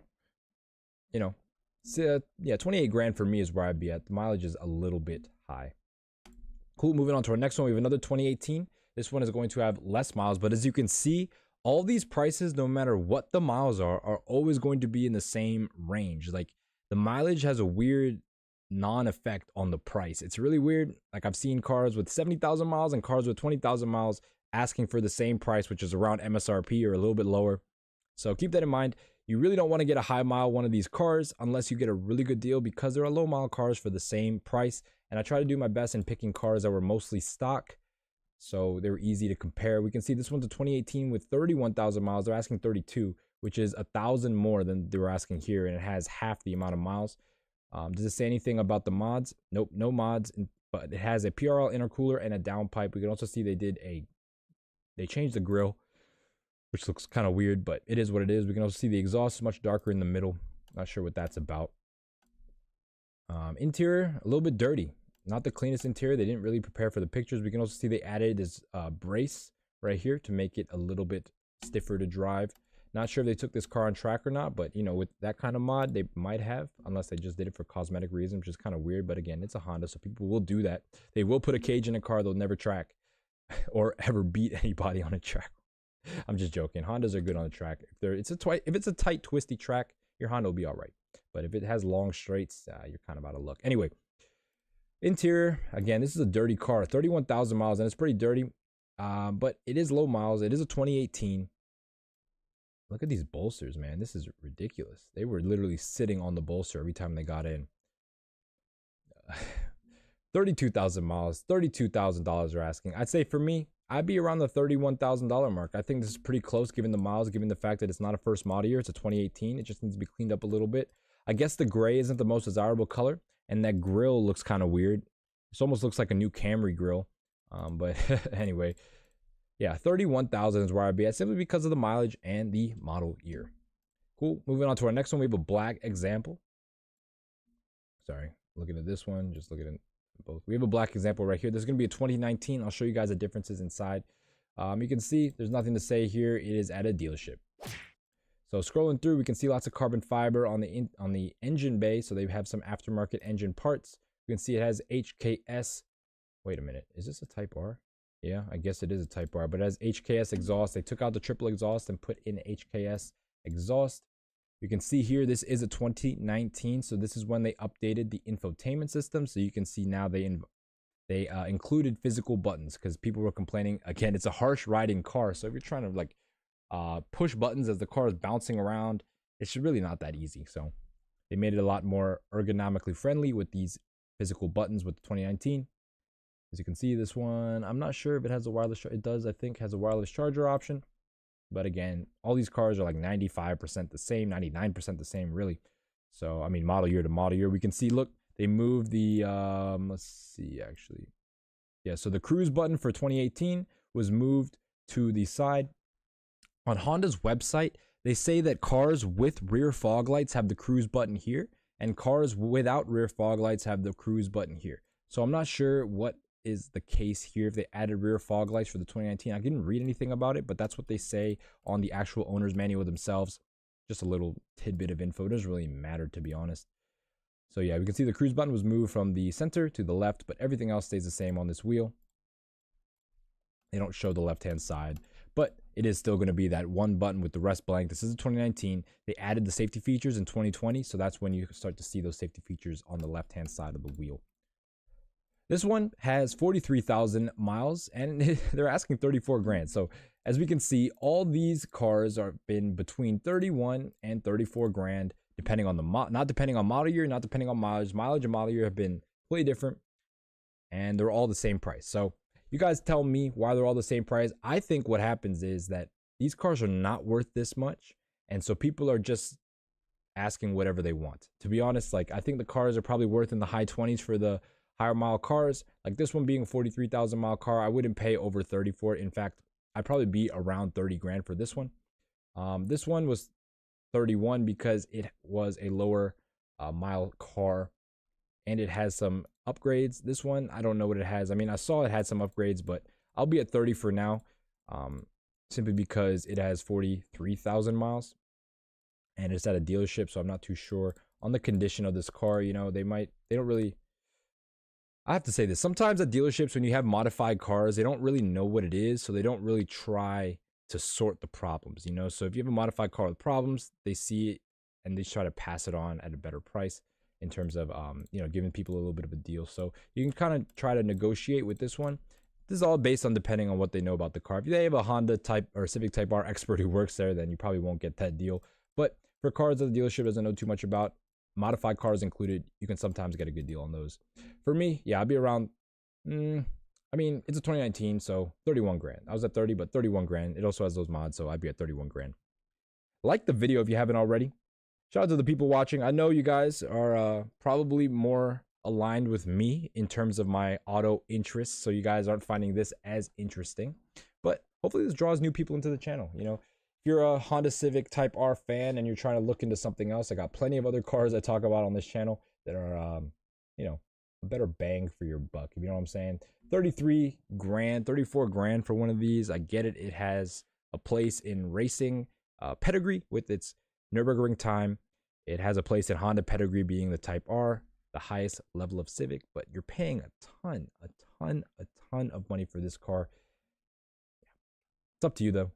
you know, yeah, 28 grand for me is where I'd be at. The mileage is a little bit high. Cool. Moving on to our next one. We have another 2018. This one is going to have less miles, but as you can see, all these prices, no matter what the miles are always going to be in the same range. Like the mileage has a weird non-effect on the price. It's really weird. Like I've seen cars with 70,000 miles and cars with 20,000 miles asking for the same price, which is around MSRP or a little bit lower. So keep that in mind. You really don't want to get a high mile one of these cars unless you get a really good deal, because there are low mile cars for the same price. And I try to do my best in picking cars that were mostly stock, so they were easy to compare. We can see this one's a 2018 with 31,000 miles. They're asking 32, which is 1,000 more than they were asking here, and it has half the amount of miles. Does it say anything about the mods? Nope, no mods, but it has a PRL intercooler and a downpipe. We can also see they changed the grill, which looks kind of weird, but it is what it is. We can also see the exhaust is much darker in the middle. Not sure what that's about. Interior, a little bit dirty. Not the cleanest interior. They didn't really prepare for the pictures. We can also see they added this brace right here to make it a little bit stiffer to drive. Not sure if they took this car on track or not, but you know, with that kind of mod, they might have, unless they just did it for cosmetic reasons, which is kind of weird. But again, it's a Honda, so people will do that. They will put a cage in a car they'll never track or ever beat anybody on a track. I'm just joking. Hondas are good on the track. If it's a tight, twisty track, your Honda will be all right. But if it has long straights, you're kind of out of luck. Anyway, interior, again, this is a dirty car, 31,000 miles, and it's pretty dirty. But it is low miles. It is a 2018. Look at these bolsters, man. This is ridiculous. They were literally sitting on the bolster every time they got in. 32,000 miles, $32,000 are asking. I'd say for me, I'd be around the $31,000 mark. I think this is pretty close given the miles, given the fact that it's not a first model year. It's a 2018. It just needs to be cleaned up a little bit. I guess the gray isn't the most desirable color, and that grill looks kind of weird. This almost looks like a new Camry grill. But anyway, yeah, 31,000 is where I'd be at, simply because of the mileage and the model year. Cool. Moving on to our next one, we have a black example. Sorry, looking at this one, just looking at both. We have a black example right here. This is going to be a 2019. I'll show you guys the differences inside. You can see there's nothing to say here. It is at a dealership. So scrolling through, we can see lots of carbon fiber on the engine bay. So they have some aftermarket engine parts. You can see it has HKS. Wait a minute. Is this a Type R? Yeah, I guess it is a Type R, but it has HKS exhaust. They took out the triple exhaust and put in HKS exhaust. You can see here, this is a 2019. So this is when they updated the infotainment system. So you can see now they included physical buttons, because people were complaining. Again, it's a harsh riding car. So if you're trying to like push buttons as the car is bouncing around, it's really not that easy. So they made it a lot more ergonomically friendly with these physical buttons with the 2019. As you can see, this one, I'm not sure if it has a wireless. It does, I think, has a wireless charger option. But again, all these cars are like 95% the same, 99% the same, really. So, I mean, model year to model year. We can see, look, they moved the, let's see, actually. Yeah, so the cruise button for 2018 was moved to the side. On Honda's website, they say that cars with rear fog lights have the cruise button here, and cars without rear fog lights have the cruise button here. So I'm not sure what is the case here, if they added rear fog lights for the 2019. I didn't read anything about it, but that's what they say on the actual owner's manual themselves. Just a little tidbit of info. It doesn't really matter, to be honest. So yeah, we can see the cruise button was moved from the center to the left, but everything else stays the same on this wheel. They don't show the left-hand side, but it is still going to be that one button with the rest blank. This is a 2019. They added the safety features in 2020, so that's when you start to see those safety features on the left-hand side of the wheel. This one has 43,000 miles and they're asking 34 grand. So as we can see, all these cars are been between 31 and 34 grand, depending on the not depending on model year, not depending on mileage. Mileage and model year have been way different, and they're all the same price. So you guys tell me why they're all the same price. I think what happens is that these cars are not worth this much, and so people are just asking whatever they want. To be honest, like I think the cars are probably worth in the high 20s for the higher mile cars. Like this one being a 43,000 mile car, I wouldn't pay over 30 for it. In fact, I'd probably be around 30 grand for this one. This one was 31 because it was a lower mile car and it has some upgrades. This one, I don't know what it has. I mean, I saw it had some upgrades, but I'll be at 30 for now, simply because it has 43,000 miles and it's at a dealership, so I'm not too sure on the condition of this car. You know, they don't really, I have to say this, sometimes at dealerships when you have modified cars, they don't really know what it is, so they don't really try to sort the problems, you know. So if you have a modified car with problems, they see it and they try to pass it on at a better price in terms of you know, giving people a little bit of a deal. So you can kind of try to negotiate with this one. This is all based on depending on what they know about the car. If they have a Honda type or Civic Type R expert who works there, then you probably won't get that deal. But for cars that the dealership doesn't know too much about, modified cars included, you can sometimes get a good deal on those. For me, yeah, I'd be around, I mean, it's a 2019, so 31 grand. I was at 30, but 31 grand. It also has those mods, so I'd be at 31 grand. Like the video if you haven't already. Shout out to the people watching. I know you guys are probably more aligned with me in terms of my auto interests, so you guys aren't finding this as interesting. But hopefully this draws new people into the channel, you know. If you're a Honda Civic Type R fan and you're trying to look into something else, I got plenty of other cars I talk about on this channel that are, you know, a better bang for your buck, if you know what I'm saying. 33 grand, 34 grand for one of these. I get it. It has a place in racing pedigree with its Nürburgring time. It has a place in Honda pedigree being the Type R, the highest level of Civic, but you're paying a ton of money for this car. It's up to you though.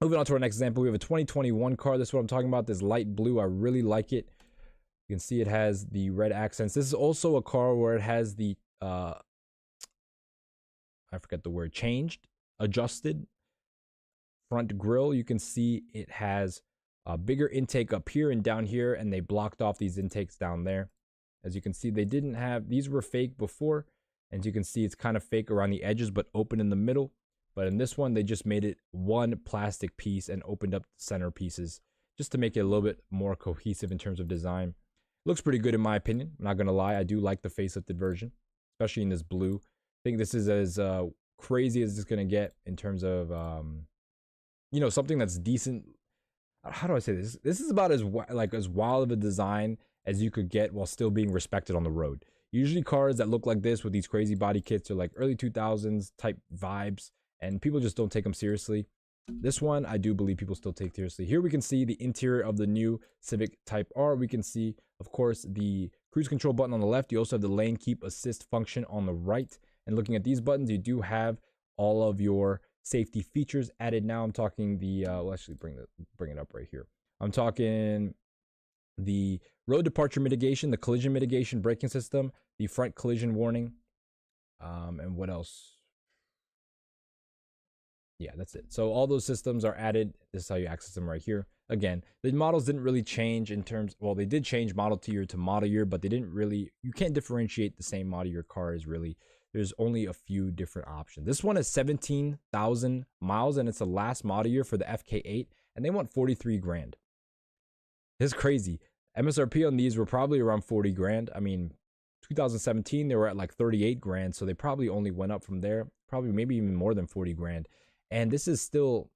Moving on to our next example, we have a 2021 car. This is what I'm talking about, this light blue. I really like it. You can see it has the red accents. This is also a car where it has the, I forget the word, adjusted front grille. You can see it has a bigger intake up here and down here, and they blocked off these intakes down there. As you can see, they didn't have, these were fake before. As you can see, it's kind of fake around the edges, but open in the middle. But in this one, they just made it one plastic piece and opened up the center pieces just to make it a little bit more cohesive in terms of design. Looks pretty good in my opinion. I'm not going to lie. I do like the facelifted version, especially in this blue. I think this is as crazy as it's going to get in terms of, you know, something that's decent. How do I say this? This is about as wild of a design as you could get while still being respected on the road. Usually cars that look like this with these crazy body kits are like early 2000s type vibes, and people just don't take them seriously. This one, I do believe people still take seriously. Here we can see the interior of the new Civic Type R. We can see, of course, the cruise control button on the left. You also have the lane keep assist function on the right. And looking at these buttons, you do have all of your safety features added. Now I'm talking the, we'll actually bring it up right here. I'm talking the road departure mitigation, the collision mitigation braking system, the front collision warning, and what else? Yeah, that's it. So all those systems are added. This is how you access them right here. Again, the models didn't really change in terms, well, they did change model year to model year, but they didn't really, you can't differentiate the same model year cars really. There's only a few different options. This one is 17,000 miles and it's the last model year for the FK8 and they want 43 grand. It's crazy. MSRP on these were probably around 40 grand. I mean, 2017, they were at like 38 grand. So they probably only went up from there, probably maybe even more than 40 grand. And this is still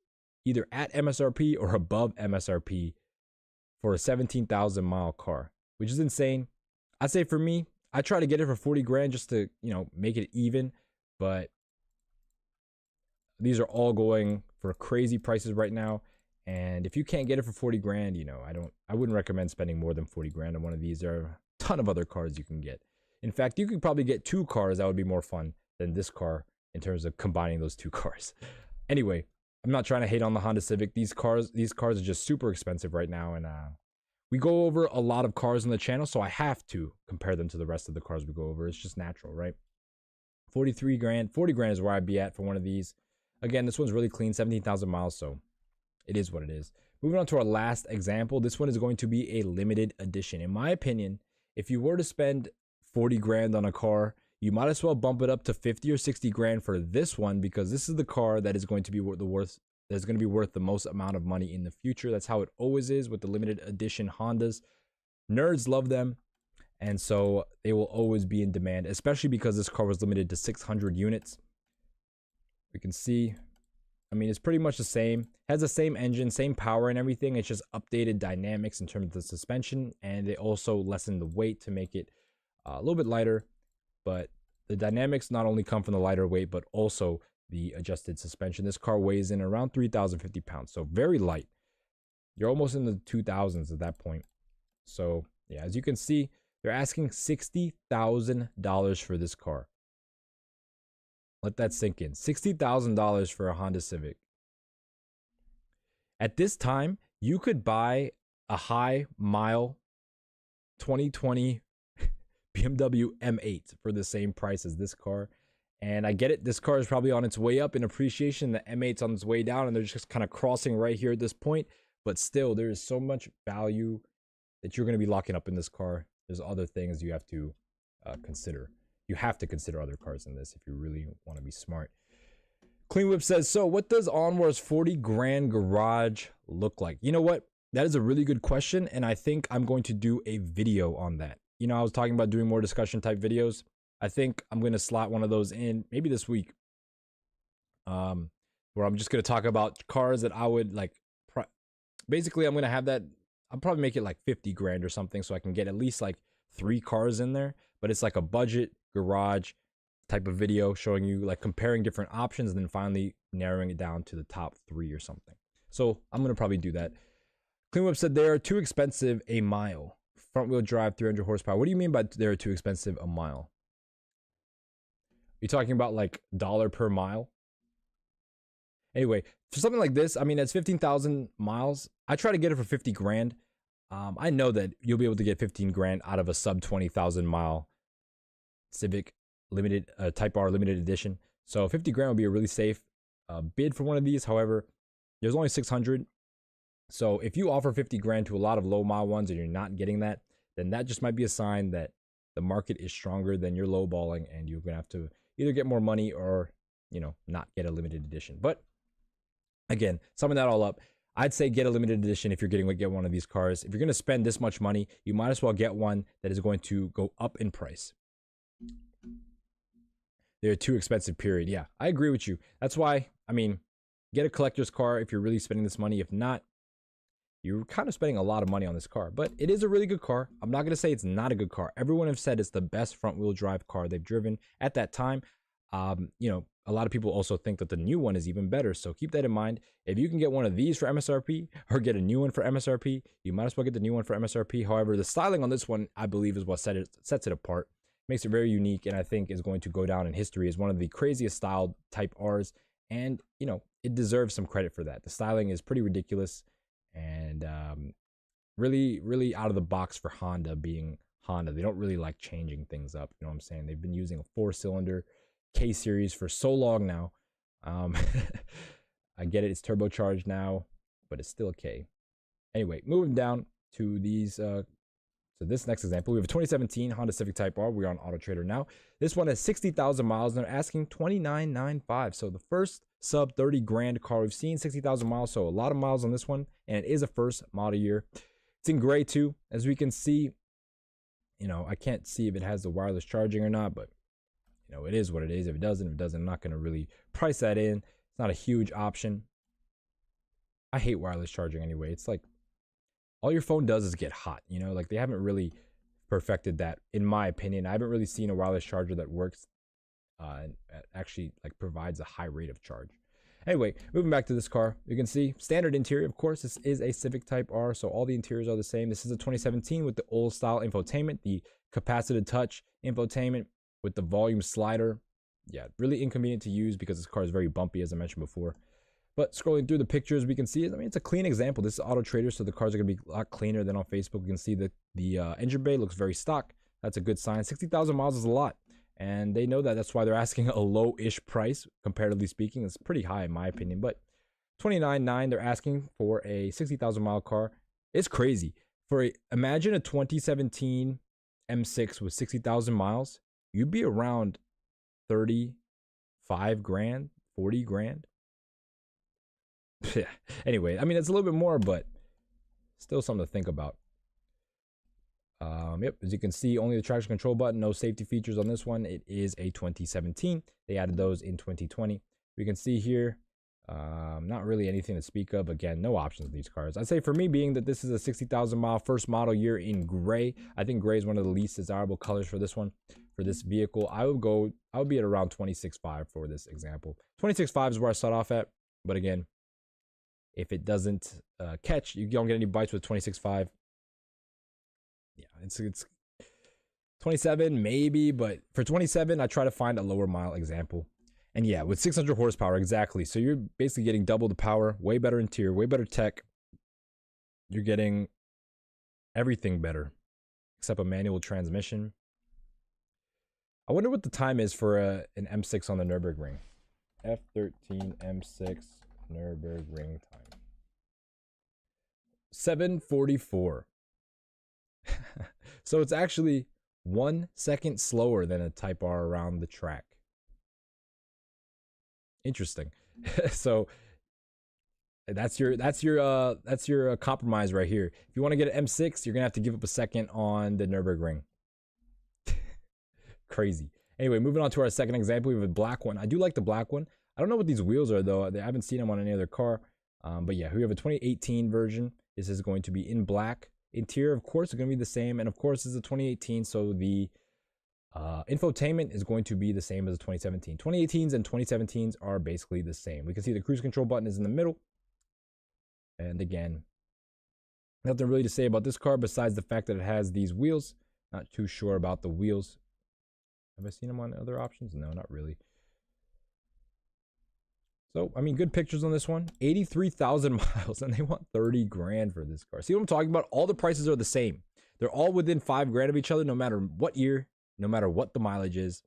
either at MSRP or above MSRP for a 17,000 mile car, which is insane. I'd say for me, I try to get it for 40 grand just to, you know, make it even. But these are all going for crazy prices right now. And if you can't get it for 40 grand, you know, I wouldn't recommend spending more than 40 grand on one of these. There are a ton of other cars you can get. In fact, you could probably get two cars that would be more fun than this car in terms of combining those two cars. Anyway, I'm not trying to hate on the Honda Civic. These cars are just super expensive right now. And we go over a lot of cars on the channel, so I have to compare them to the rest of the cars we go over. It's just natural, right? 43 grand, 40 grand is where I'd be at for one of these. Again, this one's really clean, 17,000 miles, so it is what it is. Moving on to our last example, this one is going to be a limited edition. In my opinion, if you were to spend 40 grand on a car, you might as well bump it up to 50 or 60 grand for this one, because this is the car that is going to be worth the most amount of money in the future. That's how it always is with the limited edition Hondas. Nerds love them, and so they will always be in demand, especially because this car was limited to 600 units. We can see, I mean, it's pretty much the same. Has the same engine, same power and everything. It's just updated dynamics in terms of the suspension, and they also lessened the weight to make it a little bit lighter. But the dynamics not only come from the lighter weight, but also the adjusted suspension. This car weighs in around 3,050 pounds, so very light. You're almost in the 2,000s at that point. So yeah, as you can see, they're asking $60,000 for this car. Let that sink in. $60,000 for a Honda Civic. At this time, you could buy a high mile 2020 BMW M8 for the same price as this car. And I get it, this car is probably on its way up in appreciation. The M8's on its way down, and they're just kind of crossing right here at this point. But still, there is so much value that you're going to be locking up in this car. There's other things you have to consider. You have to consider other cars in this if you really want to be smart. Clean Whip says, so what does Onwar's 40 grand garage look like? You know what? That is a really good question, and I think I'm going to do a video on that. You know, I was talking about doing more discussion type videos. I think I'm going to slot one of those in maybe this week, where I'm just going to talk about cars that I would like. Basically, I'm going to have that. I'll probably make it like 50 grand or something, so I can get at least like 3 cars in there. But it's like a budget garage type of video showing you like comparing different options and then finally narrowing it down to the top 3 or something. So I'm going to probably do that. Clean Whip said they're too expensive a mile. Front wheel drive, 300 horsepower. What do you mean by they're too expensive a mile? You're talking about like dollar per mile? Anyway, for something like this, I mean, it's 15,000 miles. I try to get it for 50 grand. I know that you'll be able to get 15 grand out of a sub 20,000 mile Civic limited Type R limited edition. So 50 grand would be a really safe bid for one of these. However, there's only 600. So if you offer 50 grand to a lot of low mile ones and you're not getting that, then that just might be a sign that the market is stronger than you're lowballing, and you're gonna have to either get more money or, you know, not get a limited edition. But again, summing that all up, I'd say get a limited edition if you're get one of these cars. If you're going to spend this much money, you might as well get one that is going to go up in price. They're too expensive, period. Yeah, I agree with you. That's why, I mean, get a collector's car if you're really spending this money. If not, you're kind of spending a lot of money on this car. But it is a really good car. I'm not going to say it's not a good car. Everyone have said it's the best front wheel drive car they've driven at that time. You know, a lot of people also think that the new one is even better. So keep that in mind. If you can get one of these for MSRP or get a new one for MSRP, you might as well get the new one for MSRP. However, the styling on this one, I believe, is what sets it apart. Makes it very unique, and I think is going to go down in history as one of the craziest styled Type Rs. And, you know, it deserves some credit for that. The styling is pretty ridiculous and really, really out of the box for Honda being Honda. They don't really like changing things up. You know what I'm saying? They've been using a 4-cylinder K-series for so long now. I get it, it's turbocharged now, but it's still a K. Anyway, moving down to these so this next example, we have a 2017 Honda Civic Type R. We're on Auto Trader now. This one has 60,000 miles and they're asking $29,995. So the first sub 30 grand car we've seen, 60,000 miles. So a lot of miles on this one, and it is a first model year. It's in gray too, as we can see. You know, I can't see if it has the wireless charging or not, but you know, it is what it is. If it doesn't, I'm not going to really price that in. It's not a huge option. I hate wireless charging anyway. It's like all your phone does is get hot, you know, like they haven't really perfected that, in my opinion. I haven't really seen a wireless charger that works and actually like provides a high rate of charge. Anyway, moving back to this car, you can see standard interior. Of course, this is a Civic Type R, so all the interiors are the same. This is a 2017 with the old style infotainment, the capacitive touch infotainment with the volume slider. Yeah, really inconvenient to use because this car is very bumpy, as I mentioned before. But scrolling through the pictures, we can see, I mean, it's a clean example. This is Auto Trader, so the cars are going to be a lot cleaner than on Facebook. You can see that the engine bay looks very stock. That's a good sign. 60,000 miles is a lot. And they know that. That's why they're asking a low-ish price, comparatively speaking. It's pretty high in my opinion. But $29,900, they're asking for a 60,000 mile car. It's crazy. Imagine a 2017 M6 with 60,000 miles. You'd be around 35 grand, 40 grand. Anyway, I mean, it's a little bit more, but still something to think about. Yep, as you can see, only the traction control button, no safety features on this one. It is a 2017. They added those in 2020. We can see here, not really anything to speak of. Again, no options in these cars. I'd say for me, being that this is a 60,000 mile first model year in gray, I think gray is one of the least desirable colors for this one. For this vehicle, I would be at around 26.5 for this example. 26.5 is where I start off at. But again, if it doesn't catch, you don't get any bites with 26.5. Yeah, it's 27 maybe, but for 27, I try to find a lower mile example. And yeah, with 600 horsepower, exactly. So you're basically getting double the power, way better interior, way better tech. You're getting everything better, except a manual transmission. I wonder what the time is for an M6 on the Nürburgring. F13 M6 Nürburgring time. 7:44. So it's actually 1 second slower than a Type R around the track. Interesting. So that's your compromise right here. If you want to get an M6, you're gonna have to give up a second on the Nürburgring. Crazy. Anyway, moving on to our second example, we have a black one. I do like the black one. I don't know what these wheels are though. I haven't seen them on any other car. But yeah, we have a 2018 version. This is going to be in black. Interior, of course, is going to be the same. And of course, this is a 2018, so the infotainment is going to be the same as the 2017. 2018s and 2017s are basically the same. We can see the cruise control button is in the middle. And again, nothing really to say about this car besides the fact that it has these wheels. Not too sure about the wheels. Have I seen them on other options? No, not really. So, I mean, good pictures on this one. 83,000 miles, and they want 30 grand for this car. See what I'm talking about? All the prices are the same. They're all within 5 grand of each other, no matter what year, no matter what the mileage is.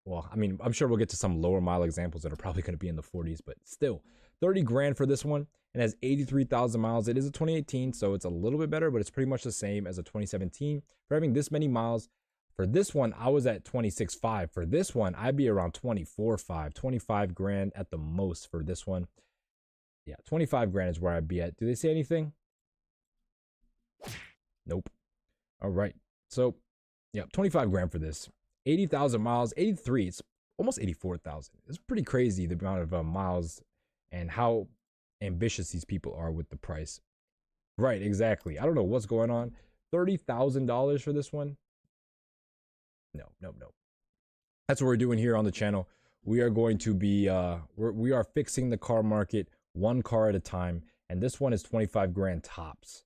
Well, I mean, I'm sure we'll get to some lower mile examples that are probably going to be in the 40s, but still, 30 grand for this one. It has 83,000 miles. It is a 2018, so it's a little bit better, but it's pretty much the same as a 2017. For having this many miles, for this one, I was at 26.5. For this one, I'd be around 24.5, 25 grand at the most for this one. Yeah, 25 grand is where I'd be at. Do they say anything? Nope. All right. So, yeah, 25 grand for this. 80,000 miles, 83. It's almost 84,000. It's pretty crazy the amount of miles and how ambitious these people are with the price. Right, exactly. I don't know what's going on. $30,000 for this one. No. That's what we're doing here on the channel. We are going to be we are fixing the car market one car at a time, and this one is 25 grand tops.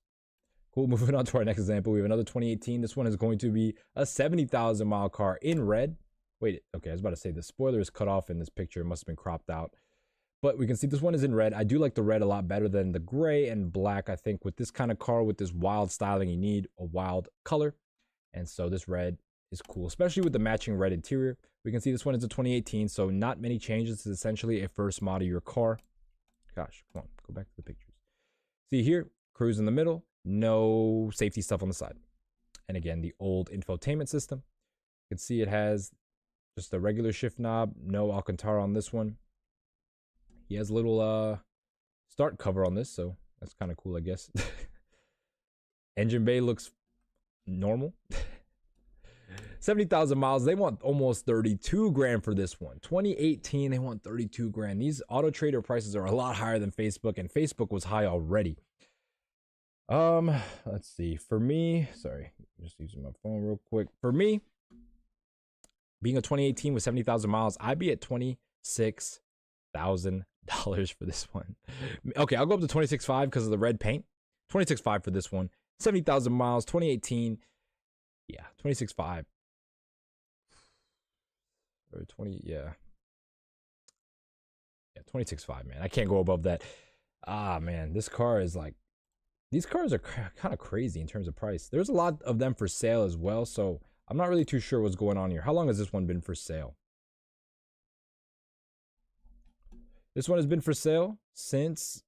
Cool. Moving on to our next example, we have another 2018. This one is going to be a 70,000 mile car in red. Wait, okay, I was about to say the spoiler is cut off in this picture. It must have been cropped out, but we can see this one is in red. I do like the red a lot better than the gray and black. I think with this kind of car, with this wild styling, you need a wild color, and so this red is cool, especially with the matching red interior. We can see this one is a 2018, so not many changes. It's essentially a first model year car. Gosh, come on, go back to the pictures. See here, cruise in the middle, no safety stuff on the side. And again, the old infotainment system. You can see it has just a regular shift knob, no Alcantara on this one. He has a little start cover on this, so that's kind of cool, I guess. Engine bay looks normal. 70,000 miles. They want almost 32 grand for this one. 2018, they want 32 grand. These Auto Trader prices are a lot higher than Facebook, and Facebook was high already. Let's see. For me, sorry, just using my phone real quick. For me, being a 2018 with 70,000 miles, I'd be at $26,000 for this one. Okay, I'll go up to 26.5 because of the red paint. 26.5 for this one. 70,000 miles, 2018. Yeah, 26.5. Or 20, yeah. Yeah, 26.5, man. I can't go above that. Ah, man, this car is like, these cars are kind of crazy in terms of price. There's a lot of them for sale as well, so I'm not really too sure what's going on here. How long has this one been for sale? This one has been for sale since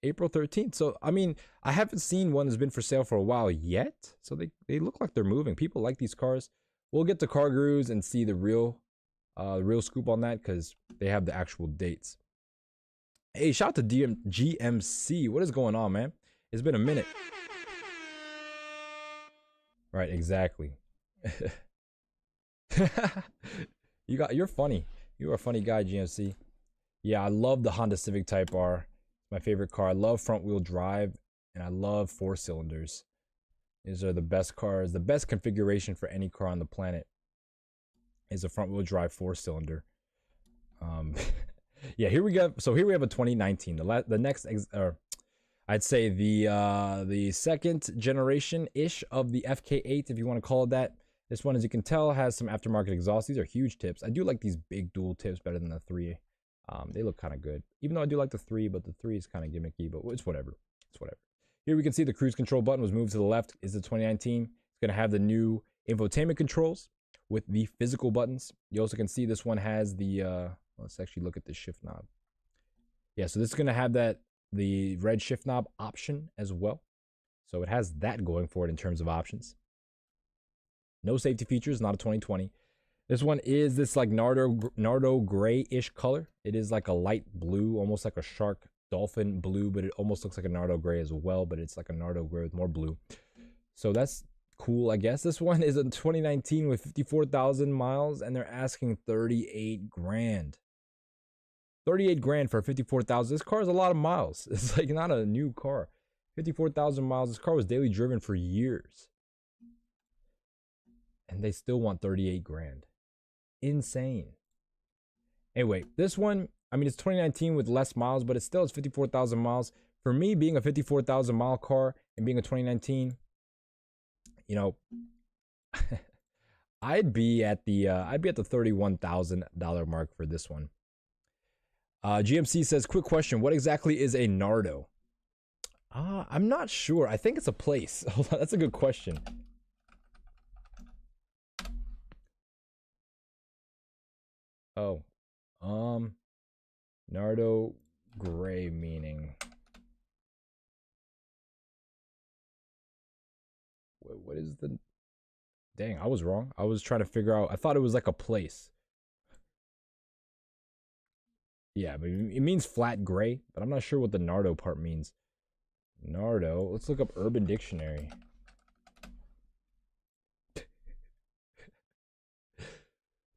April 13th. So, I mean, I haven't seen one that's been for sale for a while yet. So they look like they're moving. People like these cars. We'll get to Car Gurus and see the real scoop on that because they have the actual dates. Hey, shout out to GMC. What is going on, man? It's been a minute. Right, exactly. You're funny. You're a funny guy, GMC. Yeah, I love the Honda Civic Type R. It's my favorite car. I love front wheel drive and I love 4 cylinders. These are the best cars. The best configuration for any car on the planet is a front wheel drive 4 cylinder. Yeah, here we go. So here we have a 2019. The next, I'd say the second generation ish of the FK8, if you want to call it that. This one, as you can tell, has some aftermarket exhaust. These are huge tips. I do like these big dual tips better than the 3. They look kind of good, even though I do like the 3, but the 3 is kind of gimmicky. But it's whatever. It's whatever. Here we can see the cruise control button was moved to the left. Is the 2019. It's gonna have the new infotainment controls with the physical buttons. You also can see this one has the let's actually look at the shift knob. Yeah, so this is gonna have the red shift knob option as well. So it has that going for it in terms of options. No safety features, not a 2020. This one is this like Nardo gray-ish color. It is like a light blue, almost like a shark dolphin blue, but it almost looks like a Nardo gray as well, but it's like a Nardo gray with more blue. So that's cool, I guess. This one is a 2019 with 54,000 miles, and they're asking 38 grand. 38 grand for 54,000. This car is a lot of miles. It's like not a new car. 54,000 miles. This car was daily driven for years. And they still want 38 grand. Insane. Anyway, this one, I mean, it's 2019 with less miles, but it still has 54,000 miles. For me, being a 54,000 mile car and being a 2019, you know, I'd be at the $31,000 mark for this one. GMC says, quick question. What exactly is a Nardo? I'm not sure. I think it's a place. Hold on, that's a good question. Oh, Nardo gray meaning. What is the... Dang, I was wrong. I was trying to figure out. I thought it was like a place. Yeah, but it means flat gray, but I'm not sure what the Nardo part means. Nardo, let's look up Urban Dictionary.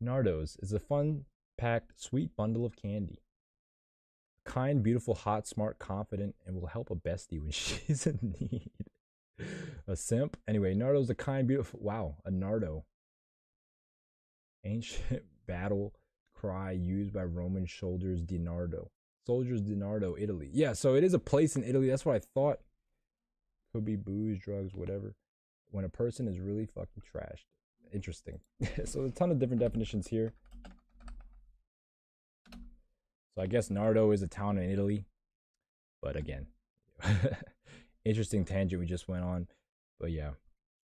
Nardos is a fun-packed, sweet bundle of candy. Kind, beautiful, hot, smart, confident, and will help a bestie when she's in need. A simp? Anyway, Nardo's a kind, beautiful... Wow, a Nardo. Ancient battle cry used by Roman soldiers di Nardo. Soldiers di Nardo, Italy. Yeah, so it is a place in Italy. That's what I thought. Could be booze, drugs, whatever. When a person is really fucking trashed. Interesting. So a ton of different definitions here. So I guess Nardo is a town in Italy. But again, interesting tangent we just went on. But yeah,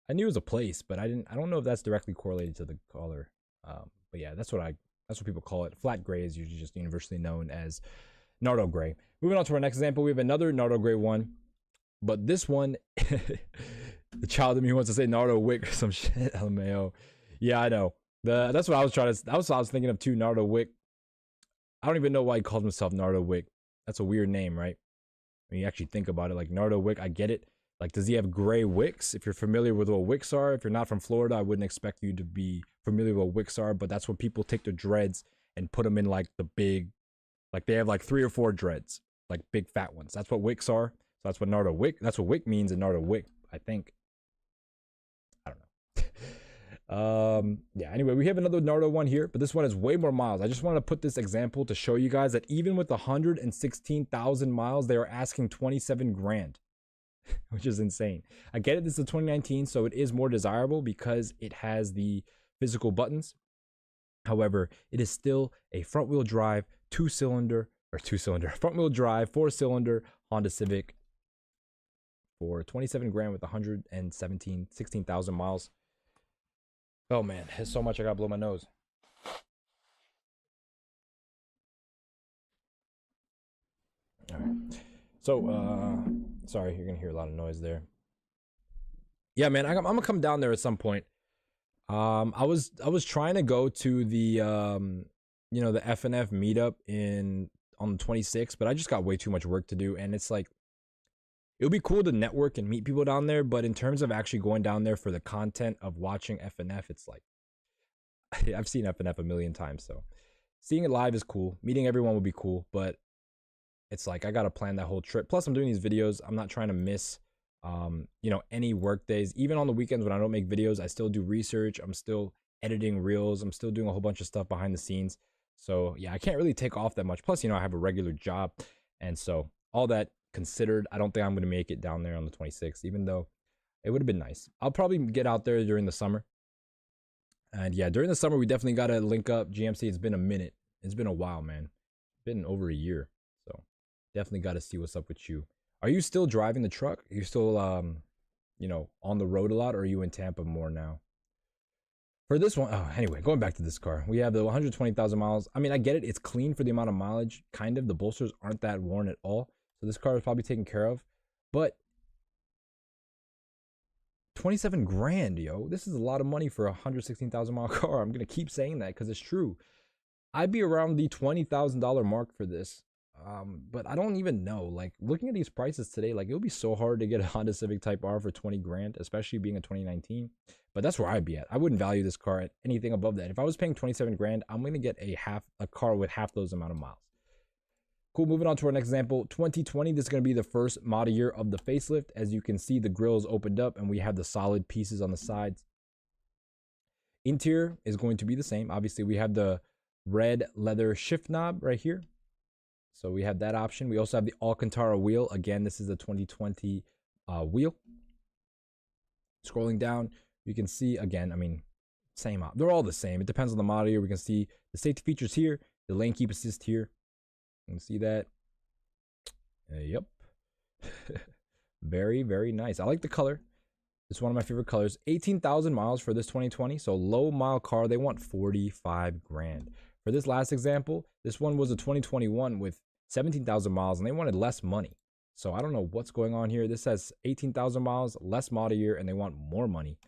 I knew it was a place, but I don't know if that's directly correlated to the color. But yeah, that's what people call it. Flat gray is usually just universally known as Nardo gray. Moving on to our next example, we have another Nardo gray one, but this one, the child in me wants to say Nardo Wick or some shit. LMAO. Yeah, I know. That's what I was thinking of too. Nardo Wick. I don't even know why he called himself Nardo Wick. That's a weird name, right? When you actually think about it, like Nardo Wick, I get it. Like, does he have gray wicks? If you're familiar with what wicks are, if you're not from Florida, I wouldn't expect you to be familiar with what wicks are, but that's when people take their dreads and put them in like the big, like they have like 3 or 4 dreads, like big fat ones. That's what wicks are. So that's what Nardo Wick, that's what Wick means in Nardo Wick, I think. I don't know. Yeah, anyway, we have another Nardo one here, but this one has way more miles. I just want to put this example to show you guys that even with 116,000 miles, they are asking 27 grand. Which is insane. I get it, this is a 2019, so it is more desirable because it has the physical buttons. However, it is still a front-wheel drive, front-wheel drive, 4-cylinder Honda Civic for 27 grand with 16,000 miles. Oh man, there's so much I gotta blow my nose. All right. So, sorry, you're gonna hear a lot of noise there. Yeah, man, I'm gonna come down there at some point. I was trying to go to the the FNF meetup in on the 26th, but I just got way too much work to do, and it's like it would be cool to network and meet people down there, but in terms of actually going down there for the content of watching FNF, it's like I've seen FNF a million times, so seeing it live is cool. Meeting everyone would be cool, but it's like I gotta plan that whole trip. Plus, I'm doing these videos. I'm not trying to miss, any work days. Even on the weekends when I don't make videos, I still do research. I'm still editing reels. I'm still doing a whole bunch of stuff behind the scenes. So yeah, I can't really take off that much. Plus, I have a regular job, and so all that considered, I don't think I'm gonna make it down there on the 26th. Even though it would have been nice. I'll probably get out there during the summer. And yeah, during the summer we definitely gotta link up. GMC. It's been a minute. It's been a while, man. It's been over a year. So definitely got to see what's up with you. Are you still driving the truck? Are you still on the road a lot, or are you in Tampa more now? For this one, oh, anyway, going back to this car, we have the 120,000 miles. I mean, I get it. It's clean for the amount of mileage. Kind of. The bolsters aren't that worn at all. So this car is probably taken care of. But 27 grand, yo. This is a lot of money for a 116,000 mile car. I'm going to keep saying that because it's true. I'd be around the $20,000 mark for this. But I don't even know. Like looking at these prices today, like it would be so hard to get a Honda Civic Type R for 20 grand, especially being a 2019. But that's where I'd be at. I wouldn't value this car at anything above that. If I was paying 27 grand, I'm gonna get a car with half those amount of miles. Cool. Moving on to our next example, 2020. This is gonna be the first model year of the facelift. As you can see, the grill is opened up and we have the solid pieces on the sides. Interior is going to be the same. Obviously, we have the red leather shift knob right here. So we have that option. We also have the Alcantara wheel. Again, this is the 2020 wheel. Scrolling down, you can see, again, I mean, same. They're all the same. It depends on the model year. We can see the safety features here, the lane keep assist here. You can see that. Yep. Very, very nice. I like the color. It's one of my favorite colors. 18,000 miles for this 2020. So low mile car. They want 45 grand. For this last example, this one was a 2021 with 17,000 miles and they wanted less money. So I don't know what's going on here. This says 18,000 miles, less model year, and they want more money.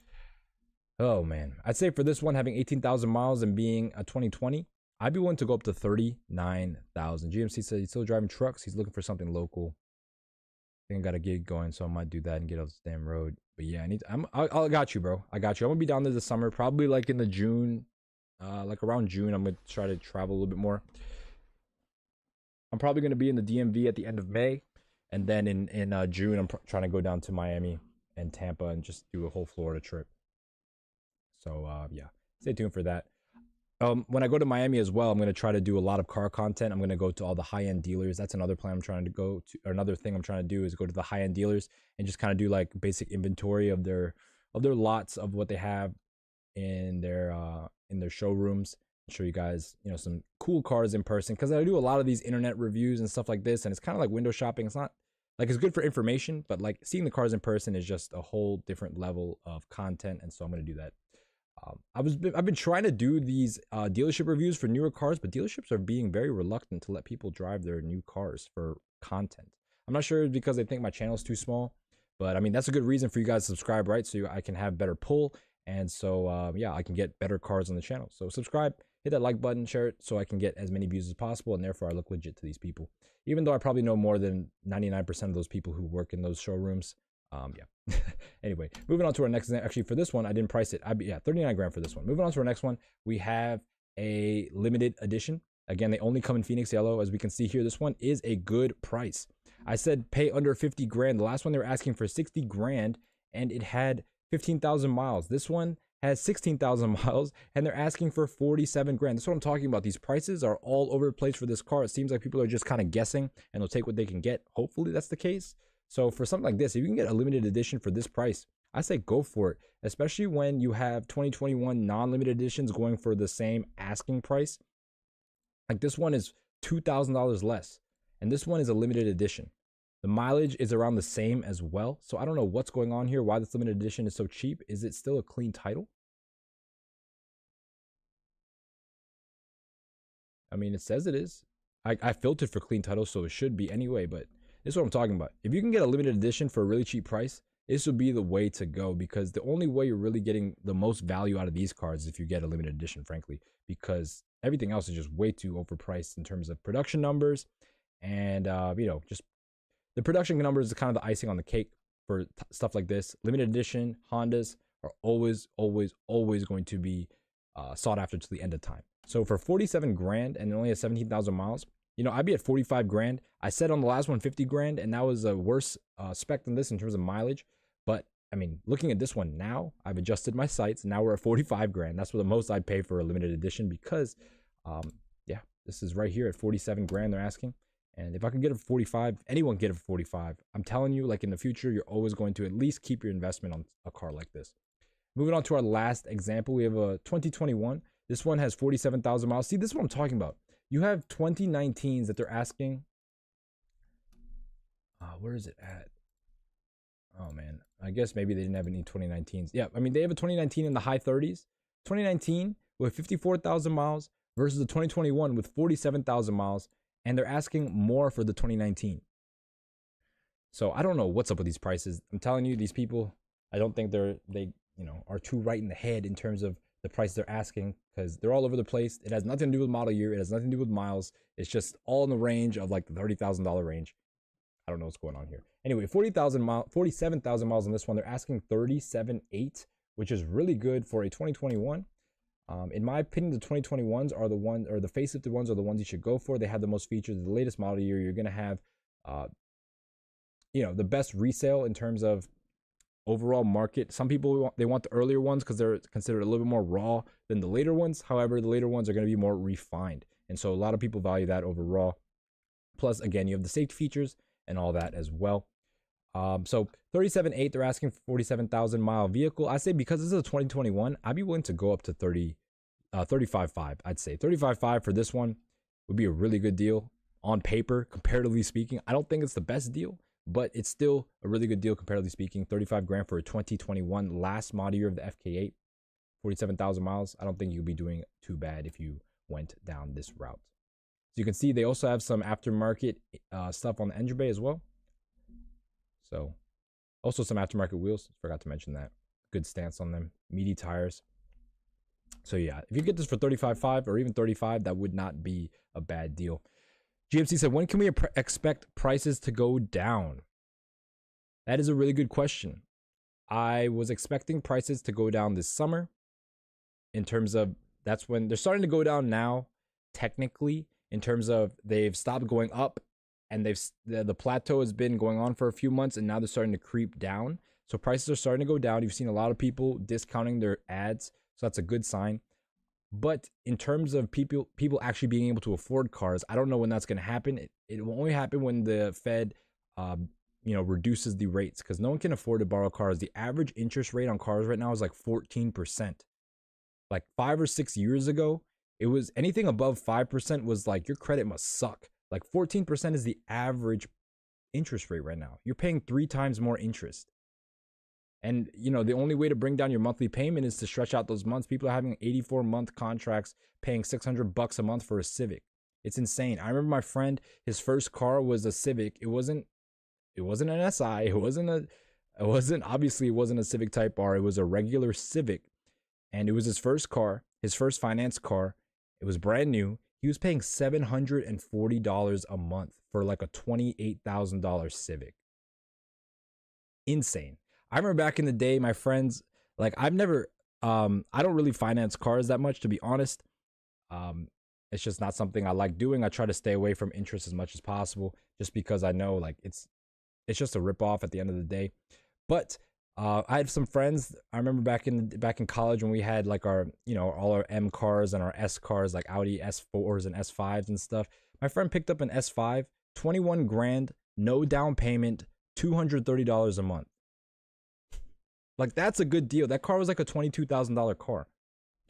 Oh man. I'd say for this one, having 18,000 miles and being a 2020, I'd be willing to go up to 39,000. GMC said he's still driving trucks. He's looking for something local. I think I got a gig going, so I might do that and get off this damn road. But yeah, I got you, bro. I got you. I'm gonna be down there this summer, probably like in the June, like around June. I'm gonna try to travel a little bit more. I'm probably gonna be in the DMV at the end of May, and then in June, I'm trying to go down to Miami and Tampa and just do a whole Florida trip. So yeah, stay tuned for that. When I go to Miami as well, I'm going to try to do a lot of car content. I'm going to go to all the high-end dealers. That's another plan I'm trying to go to. Or another thing I'm trying to do is go to the high-end dealers and just kind of do like basic inventory of their lots of what they have in their showrooms. Show you guys, some cool cars in person because I do a lot of these internet reviews and stuff like this, and it's kind of like window shopping. It's not like it's good for information, but like seeing the cars in person is just a whole different level of content, and so I'm going to do that. I've been trying to do these dealership reviews for newer cars, but dealerships are being very reluctant to let people drive their new cars for content. I'm not sure because they think my channel is too small, but I mean that's a good reason for you guys to subscribe, right? So I can have better pull, and so yeah, I can get better cars on the channel. So subscribe, hit that like button, share it, so I can get as many views as possible, and therefore I look legit to these people. Even though I probably know more than 99% of those people who work in those showrooms. Yeah. Anyway, moving on to our next. Actually, for this one, I didn't price it. Yeah, 39 grand for this one. Moving on to our next one, we have a limited edition. Again, they only come in Phoenix yellow, as we can see here. This one is a good price. I said pay under 50 grand. The last one they were asking for 60 grand, and it had 15,000 miles. This one has 16,000 miles, and they're asking for 47 grand. That's what I'm talking about. These prices are all over the place for this car. It seems like people are just kind of guessing, and they'll take what they can get. Hopefully, that's the case. So for something like this, if you can get a limited edition for this price, I say go for it, especially when you have 2021 non-limited editions going for the same asking price. Like this one is $2,000 less, and this one is a limited edition. The mileage is around the same as well. So I don't know what's going on here, why this limited edition is so cheap. Is it still a clean title? I mean, it says it is. I filtered for clean title, so it should be anyway, but this is what I'm talking about. If you can get a limited edition for a really cheap price, this would be the way to go, because the only way you're really getting the most value out of these cards is if you get a limited edition, frankly, because everything else is just way too overpriced in terms of production numbers. And, just the production numbers is kind of the icing on the cake for stuff like this. Limited edition Hondas are always, always, always going to be sought after to the end of time. So for 47 grand and it only has 17,000 miles, I'd be at 45 grand. I said on the last one 50 grand, and that was a worse spec than this in terms of mileage. But I mean, looking at this one now, I've adjusted my sights. Now we're at 45 grand. That's what the most I'd pay for a limited edition, because, this is right here at 47 grand they're asking. And if I can get it for 45, anyone can get it for 45. I'm telling you, like in the future, you're always going to at least keep your investment on a car like this. Moving on to our last example, we have a 2021. This one has 47,000 miles. See, this is what I'm talking about. You have 2019s that they're asking. Where is it at? Oh, man. I guess maybe they didn't have any 2019s. Yeah, I mean, they have a 2019 in the high 30s. 2019 with 54,000 miles versus the 2021 with 47,000 miles. And they're asking more for the 2019. So I don't know what's up with these prices. I'm telling you, these people, I don't think they are too right in the head in terms of the price they're asking, because they're all over the place. It has nothing to do with model year. It has nothing to do with miles. It's just all in the range of like the $30,000 range. I don't know what's going on here. Anyway, 47,000 miles on this one. They're asking 37.8, which is really good for a 2021. In my opinion, the 2021s are the ones, or the facelifted ones are the ones you should go for. They have the most features. The latest model year, you're going to have, the best resale in terms of overall market. Some people, they want the earlier ones because they're considered a little bit more raw than the later ones. However, the later ones are going to be more refined. And so a lot of people value that over raw. Plus, again, you have the safety features and all that as well. So 37.8, they're asking for 47,000 mile vehicle. I say because this is a 2021, I'd be willing to go up to 35.5. I'd say 35.5 for this one would be a really good deal on paper, comparatively speaking. I don't think it's the best deal, but it's still a really good deal comparatively speaking. 35 grand for a 2021 last model year of the FK8, 47,000 miles. I don't think you'll be doing too bad if you went down this route. So you can see they also have some aftermarket stuff on the engine bay as well. So also some aftermarket wheels. Forgot to mention that. Good stance on them. Meaty tires. So yeah, if you get this for 35.5 or even 35, that would not be a bad deal. GMC said, when can we expect prices to go down? That is a really good question. I was expecting prices to go down this summer, in terms of that's when they're starting to go down now, technically, in terms of they've stopped going up, and the plateau has been going on for a few months, and now they're starting to creep down. So prices are starting to go down. You've seen a lot of people discounting their ads, so that's a good sign. But in terms of people actually being able to afford cars, I don't know when that's going to happen. It will only happen when the Fed, reduces the rates, because no one can afford to borrow cars. The average interest rate on cars right now is like 14%. Like 5 or 6 years ago, it was anything above 5% was like your credit must suck. Like 14% is the average interest rate right now. You're paying 3 times more interest. And, the only way to bring down your monthly payment is to stretch out those months. People are having 84-month contracts paying $600 a month for a Civic. It's insane. I remember my friend, his first car was a Civic. It wasn't an SI. Obviously it wasn't a Civic Type R. It was a regular Civic. And it was his first car, his first finance car. It was brand new. He was paying $740 a month for like a $28,000 Civic. Insane. I remember back in the day, my friends, like I don't really finance cars that much, to be honest. It's just not something I like doing. I try to stay away from interest as much as possible, just because I know like it's just a ripoff at the end of the day. But I had some friends. I remember back in college when we had like our, all our M cars and our S cars, like Audi S4s and S5s and stuff. My friend picked up an S5, 21 grand, no down payment, $230 a month. Like that's a good deal. That car was like a $22,000 car,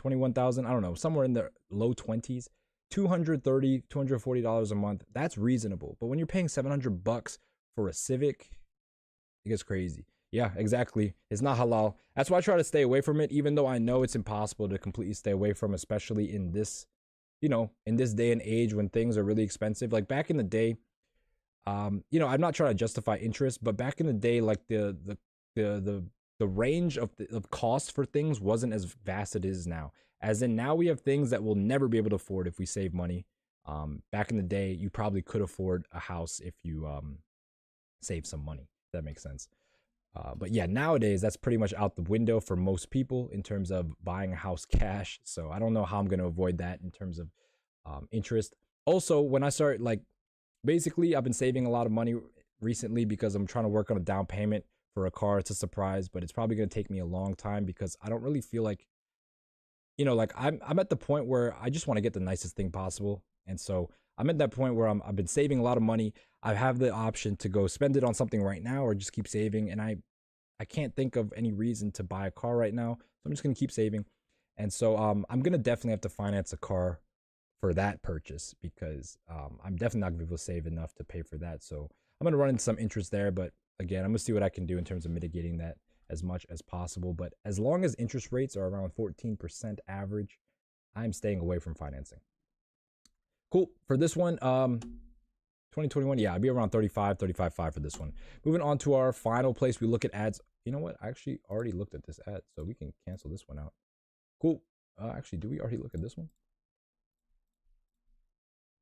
21,000. I don't know, somewhere in the low 20s. $230, $240 a month. That's reasonable. But when you're paying $700 for a Civic, it gets crazy. Yeah, exactly. It's not halal. That's why I try to stay away from it, even though I know it's impossible to completely stay away from, especially in this you know, in this day and age when things are really expensive, like back in the day, you know, I'm not trying to justify interest, but back in the day, like the range of cost for things wasn't as vast as it is now. As in now we have things that we'll never be able to afford if we save money. Back in the day, you probably could afford a house if you save some money. If that makes sense. But yeah, nowadays that's pretty much out the window for most people in terms of buying a house cash. So I don't know how I'm going to avoid that in terms of interest. Also, when I start like, basically, I've been saving a lot of money recently because I'm trying to work on a down payment for a car. It's a surprise, but it's probably going to take me a long time because I don't really feel like, you know, like I'm at the point where I just want to get the nicest thing possible. And so I'm at that point where I've been saving a lot of money. I have the option to go spend it on something right now or just keep saving. And I can't think of any reason to buy a car right now. So I'm just going to keep saving. And so I'm going to definitely have to finance a car for that purchase because I'm definitely not going to be able to save enough to pay for that. So I'm going to run into some interest there. But again, I'm going to see what I can do in terms of mitigating that as much as possible. But as long as interest rates are around 14% average, I'm staying away from financing. Cool. For this one, 2021, yeah, I'd be around 35.5 for this one. Moving on to our final place, we look at ads. You know what? I actually already looked at this ad, so we can cancel this one out. Cool. Actually, do we already look at this one?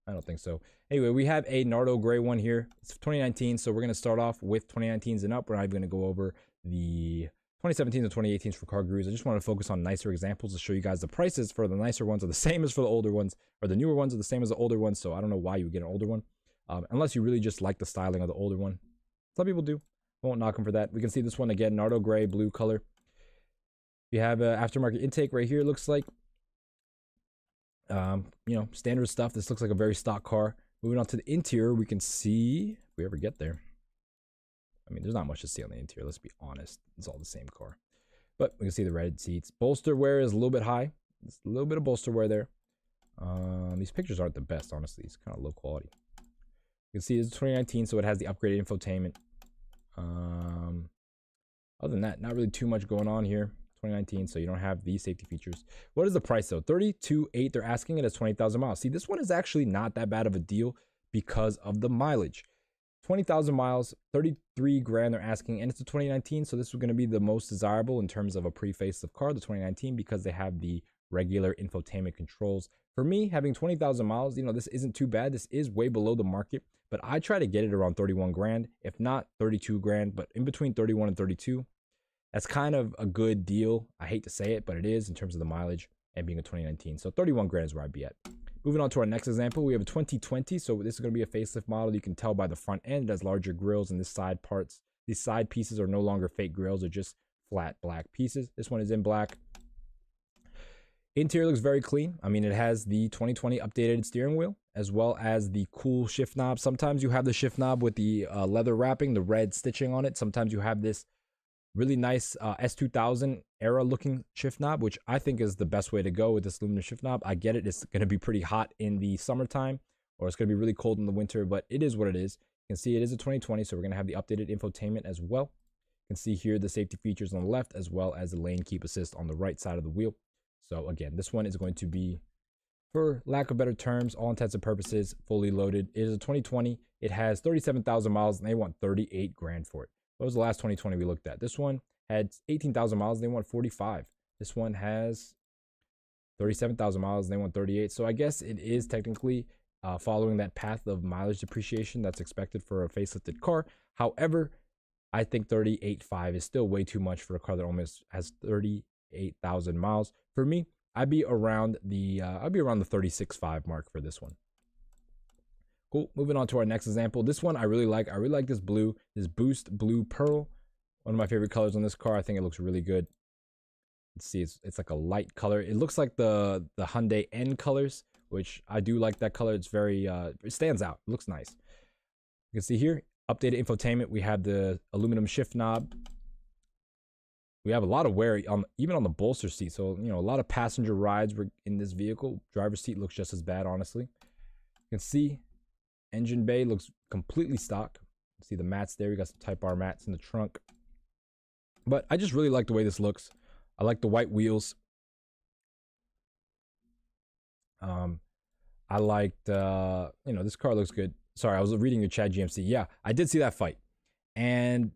I don't think so. Anyway, we have a Nardo Gray one here. It's 2019, so we're going to start off with 2019s and up. We're not even going to go over the 2017s and 2018s for car gurus. I just want to focus on nicer examples to show you guys the prices for the nicer ones are the same as for the older ones, or the newer ones are the same as the older ones. So I don't know why you would get an older one, unless you really just like the styling of the older one. Some people do. I won't knock them for that. We can see this one again, Nardo Gray, blue color. You have an aftermarket intake right here. It looks like, you know, standard stuff. This looks like a very stock car. Moving on to the interior, we can see, if we ever get there, I mean, there's not much to see on the interior, let's be honest. It's all the same car. But we can see the red seats. Bolster wear is a little bit high. There's a little bit of bolster wear there. These pictures aren't the best, honestly. It's kind of low quality. You can see it's 2019, so it has the upgraded infotainment. Other than that, not really too much going on here. 2019, so you don't have these safety features. What is the price though? 32.8. They're asking it as 20,000 miles. See, this one is actually not that bad of a deal because of the mileage. 20,000 miles, 33 grand they're asking, and it's a 2019, so this is going to be the most desirable in terms of a pre-facelift car, the 2019, because they have the regular infotainment controls. For me, having 20,000 miles, you know, this isn't too bad. This is way below the market, but I try to get it around 31 grand, if not 32 grand, but in between 31 and 32. That's kind of a good deal. I hate to say it, but it is in terms of the mileage and being a 2019. So 31 grand is where I'd be at. Moving on to our next example, we have a 2020. So this is going to be a facelift model. You can tell by the front end, it has larger grills, and this side parts, these side pieces are no longer fake grills. They're just flat black pieces. This one is in black. Interior looks very clean. I mean, it has the 2020 updated steering wheel as well as the cool shift knob. Sometimes you have the shift knob with the leather wrapping, the red stitching on it. Sometimes you have this really nice S2000 era looking shift knob, which I think is the best way to go with this aluminum shift knob. I get it. It's going to be pretty hot in the summertime, or it's going to be really cold in the winter, but it is what it is. You can see it is a 2020, so we're going to have the updated infotainment as well. You can see here the safety features on the left as well as the lane keep assist on the right side of the wheel. So again, this one is going to be, for lack of better terms, all intents and purposes, fully loaded. It is a 2020. It has 37,000 miles, and they want 38 grand for it. What was the last 2020 we looked at? This one had 18,000 miles, and they want 45. This one has 37,000 miles, and they want 38. So I guess it is technically following that path of mileage depreciation that's expected for a facelifted car. However, I think 38.5 is still way too much for a car that almost has 38,000 miles. For me, I'd be around the 36.5 mark for this one. Cool. Moving on to our next example. This one I really like. I really like this blue, this Boost Blue Pearl. One of my favorite colors on this car. I think it looks really good. Let's see, it's like a light color. It looks like the Hyundai N colors, which I do like that color. It's very it stands out. It looks nice. You can see here, updated infotainment. We have the aluminum shift knob. We have a lot of wear on, even on the bolster seat. So, you know, a lot of passenger rides in this vehicle. Driver's seat looks just as bad, honestly. You can see engine bay looks completely stock. See the mats there. We got some Type R mats in the trunk. But I just really like the way this looks. I like the white wheels. I liked, this card looks good. Sorry, I was reading your chat GMC. Yeah, I did see that fight. And,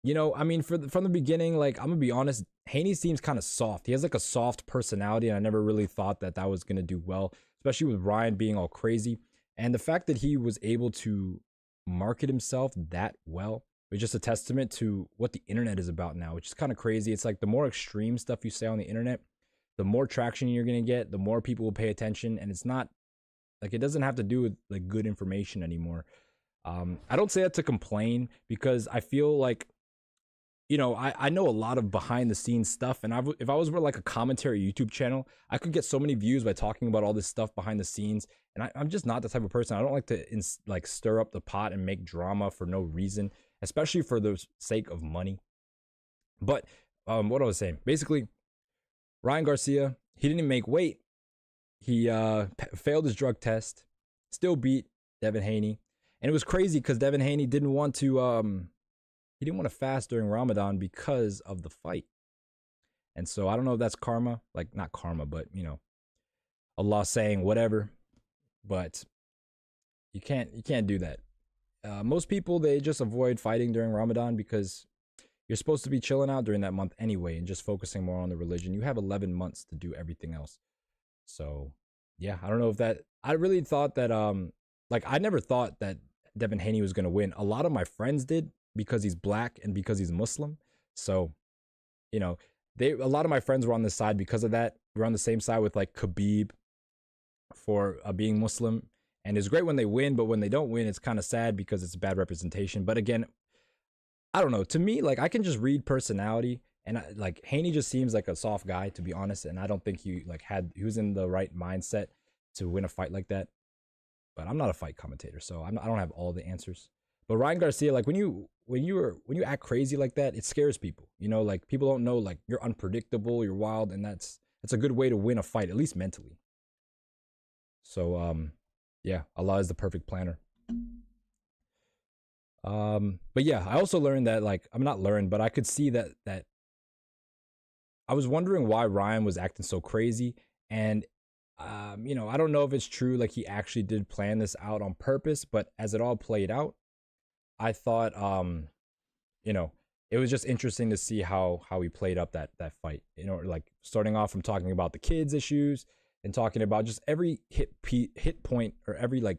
I mean, from the beginning, like, I'm going to be honest, Haney seems kind of soft. He has like a soft personality, and I never really thought that was going to do well, especially with Ryan being all crazy. And the fact that he was able to market himself that well was just a testament to what the internet is about now, which is kind of crazy. It's like the more extreme stuff you say on the internet, the more traction you're going to get, the more people will pay attention. And it's not like, it doesn't have to do with like good information anymore. I don't say that to complain, because I feel like, I know a lot of behind the scenes stuff, and if I was with like a commentary YouTube channel, I could get so many views by talking about all this stuff behind the scenes. And I'm just not the type of person. I don't like to like stir up the pot and make drama for no reason, especially for the sake of money. But what I was saying, basically, Ryan Garcia, he didn't make weight. He failed his drug test, still beat Devin Haney, and it was crazy because Devin Haney didn't want to fast during Ramadan because of the fight. And so I don't know if that's karma, like not karma, but Allah saying whatever. But you can't do that. Most people, they just avoid fighting during Ramadan because you're supposed to be chilling out during that month anyway and just focusing more on the religion. You have 11 months to do everything else. So yeah, I don't know if that, I really thought that I never thought that Devin Haney was gonna win. A lot of my friends did, because he's black and because he's Muslim. So, a lot of my friends were on this side because of that. We're on the same side with like Khabib for being Muslim. And it's great when they win, but when they don't win, it's kind of sad because it's a bad representation. But again, I don't know. To me, like, I can just read personality, and like Haney just seems like a soft guy, to be honest. And I don't think he was in the right mindset to win a fight like that. But I'm not a fight commentator, so I don't have all the answers. But Ryan Garcia, like when you act crazy like that, it scares people. Like people don't know, like, you're unpredictable, you're wild, and that's a good way to win a fight, at least mentally. So yeah, Allah is the perfect planner. But yeah, I also learned that, like, I'm not learned, but I could see that I was wondering why Ryan was acting so crazy. And I don't know if it's true, like he actually did plan this out on purpose, but as it all played out, I thought it was just interesting to see how he played up that fight. Like starting off from talking about the kids' issues and talking about just every hit point, or every like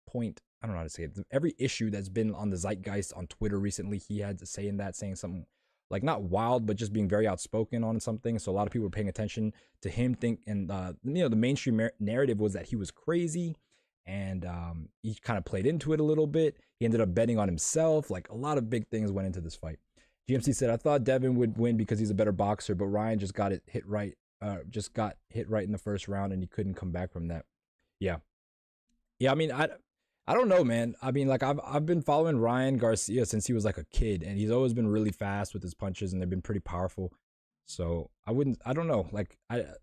point, I don't know how to say it, every issue that's been on the zeitgeist on Twitter recently. He had to say saying something like not wild, but just being very outspoken on something. So a lot of people were paying attention to him. The mainstream narrative was that he was crazy, and he kind of played into it a little bit. He ended up betting on himself. Like, a lot of big things went into this fight. GMC said, I thought Devin would win because he's a better boxer, but Ryan just got hit right in the first round, and he couldn't come back from that. Yeah. I mean, I don't know, man. I mean, like, I've been following Ryan Garcia since he was like a kid, and he's always been really fast with his punches, and they've been pretty powerful. So I don't know. Like,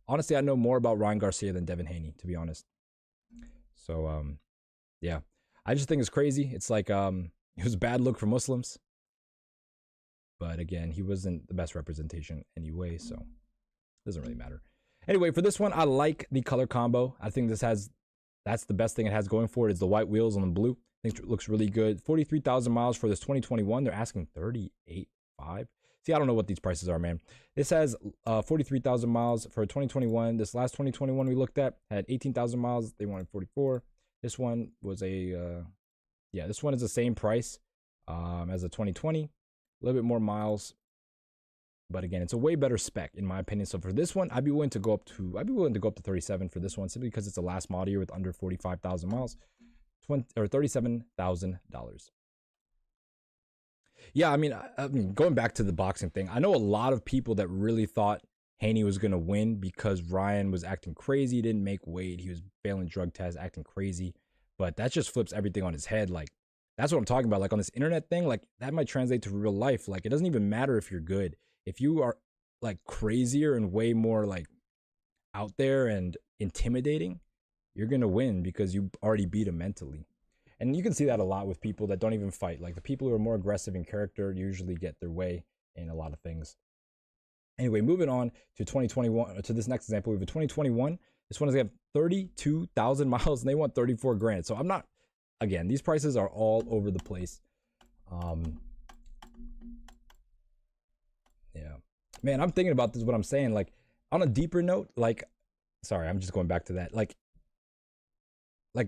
honestly, I know more about Ryan Garcia than Devin Haney, to be honest. So yeah, I just think it's crazy. It's like it was a bad look for Muslims, but again, he wasn't the best representation anyway, so it doesn't really matter. Anyway, for this one, I like the color combo. I think that's the best thing it has going for it, is the white wheels on the blue. I think it looks really good. 43,000 miles for this 2021. They're asking 38.5. See, I don't know what these prices are, man. This has 43,000 miles for 2021. This last 2021 we looked at had 18,000 miles. They wanted 44. This one was this one is the same price as a 2020. A little bit more miles. But again, it's a way better spec in my opinion. So for this one, I'd be willing to go up to 37 for this one, simply because it's the last model year with under 45,000 miles, $37,000. Yeah, I mean, going back to the boxing thing, I know a lot of people that really thought Haney was gonna win because Ryan was acting crazy, he didn't make weight, he was failing drug tests, acting crazy. But that just flips everything on his head. Like, that's what I'm talking about. Like, on this internet thing, like, that might translate to real life. Like, it doesn't even matter if you're good. If you are like crazier and way more like out there and intimidating, you're gonna win because you already beat him mentally. And you can see that a lot with people that don't even fight. Like, the people who are more aggressive in character usually get their way in a lot of things. Anyway, moving on to 2021, to this next example, we have a 2021. This one is gonna have 32,000 miles and they want 34 grand. So I'm not, again, these prices are all over the place. Yeah, man, I'm thinking about this, what I'm saying, like on a deeper note, like, sorry, I'm just going back to that. Like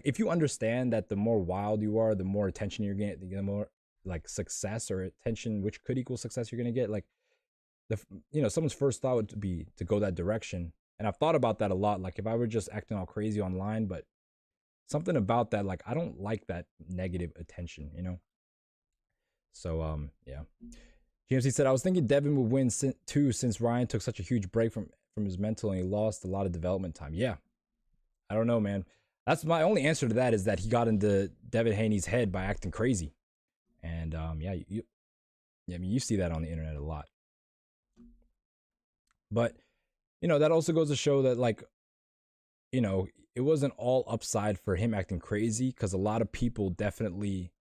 if you understand that the more wild you are, the more attention you're getting, the more like success or attention, which could equal success you're gonna get. Like someone's first thought would be to go that direction. And I've thought about that a lot. Like if I were just acting all crazy online, but something about that, like I don't like that negative attention, So yeah. GMC said, I was thinking Devin would win too, since Ryan took such a huge break from his mental and he lost a lot of development time. Yeah. I don't know, man. That's my only answer to that, is that he got into Devin Haney's head by acting crazy. And yeah, I mean, you see that on the internet a lot. But, that also goes to show that, like, it wasn't all upside for him acting crazy, because a lot of people definitely,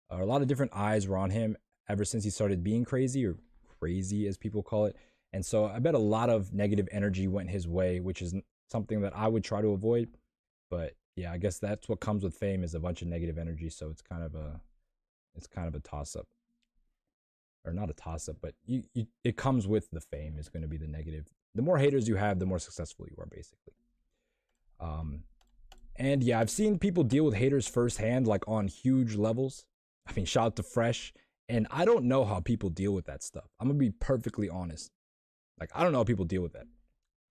a lot of different eyes were on him ever since he started being crazy, or crazy as people call it. And so I bet a lot of negative energy went his way, which is something that I would try to avoid. But yeah, I guess that's what comes with fame, is a bunch of negative energy. So it's kind of a toss up, or not a toss up, but it comes with the fame, is going to be the negative. The more haters you have, the more successful you are, basically. And yeah, I've seen people deal with haters firsthand, like on huge levels. I mean, shout out to Fresh. And I don't know how people deal with that stuff. I'm gonna be perfectly honest. Like, I don't know how people deal with that.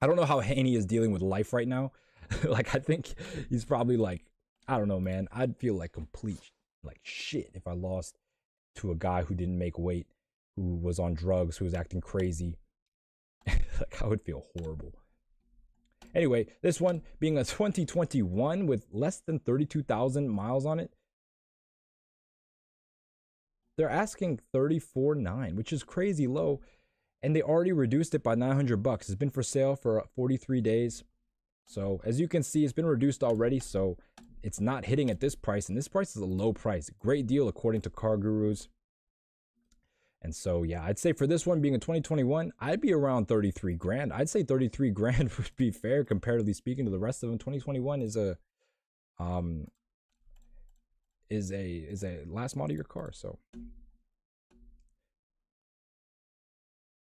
I don't know how Haney is dealing with life right now. Like, I think he's probably like, I don't know, man. I'd feel like complete like shit if I lost to a guy who didn't make weight, who was on drugs, who was acting crazy. Like, I would feel horrible. Anyway, this one being a 2021 with less than 32,000 miles on it, they're asking 34.9, which is crazy low, and they already reduced it by $900. It's been for sale for 43 days. So as you can see, it's been reduced already, so it's not hitting at this price, and this price is a low price. Great deal according to Car Gurus. And so yeah, I'd say for this one being a 2021, I'd be around 33 grand. I'd say 33 grand would be fair, comparatively speaking, to the rest of them. 2021 is a last model year car. So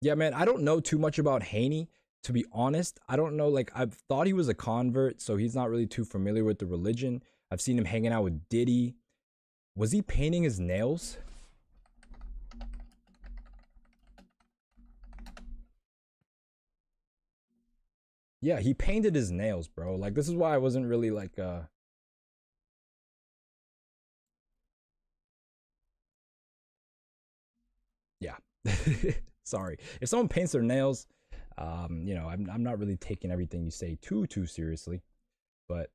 yeah, man, I don't know too much about Haney, to be honest. I don't know, like, I've thought he was a convert, so he's not really too familiar with the religion. I've seen him hanging out with Diddy. Was he painting his nails? Yeah, he painted his nails, bro. Like, this is why I wasn't really like yeah. Sorry. If someone paints their nails, I'm not really taking everything you say too seriously. But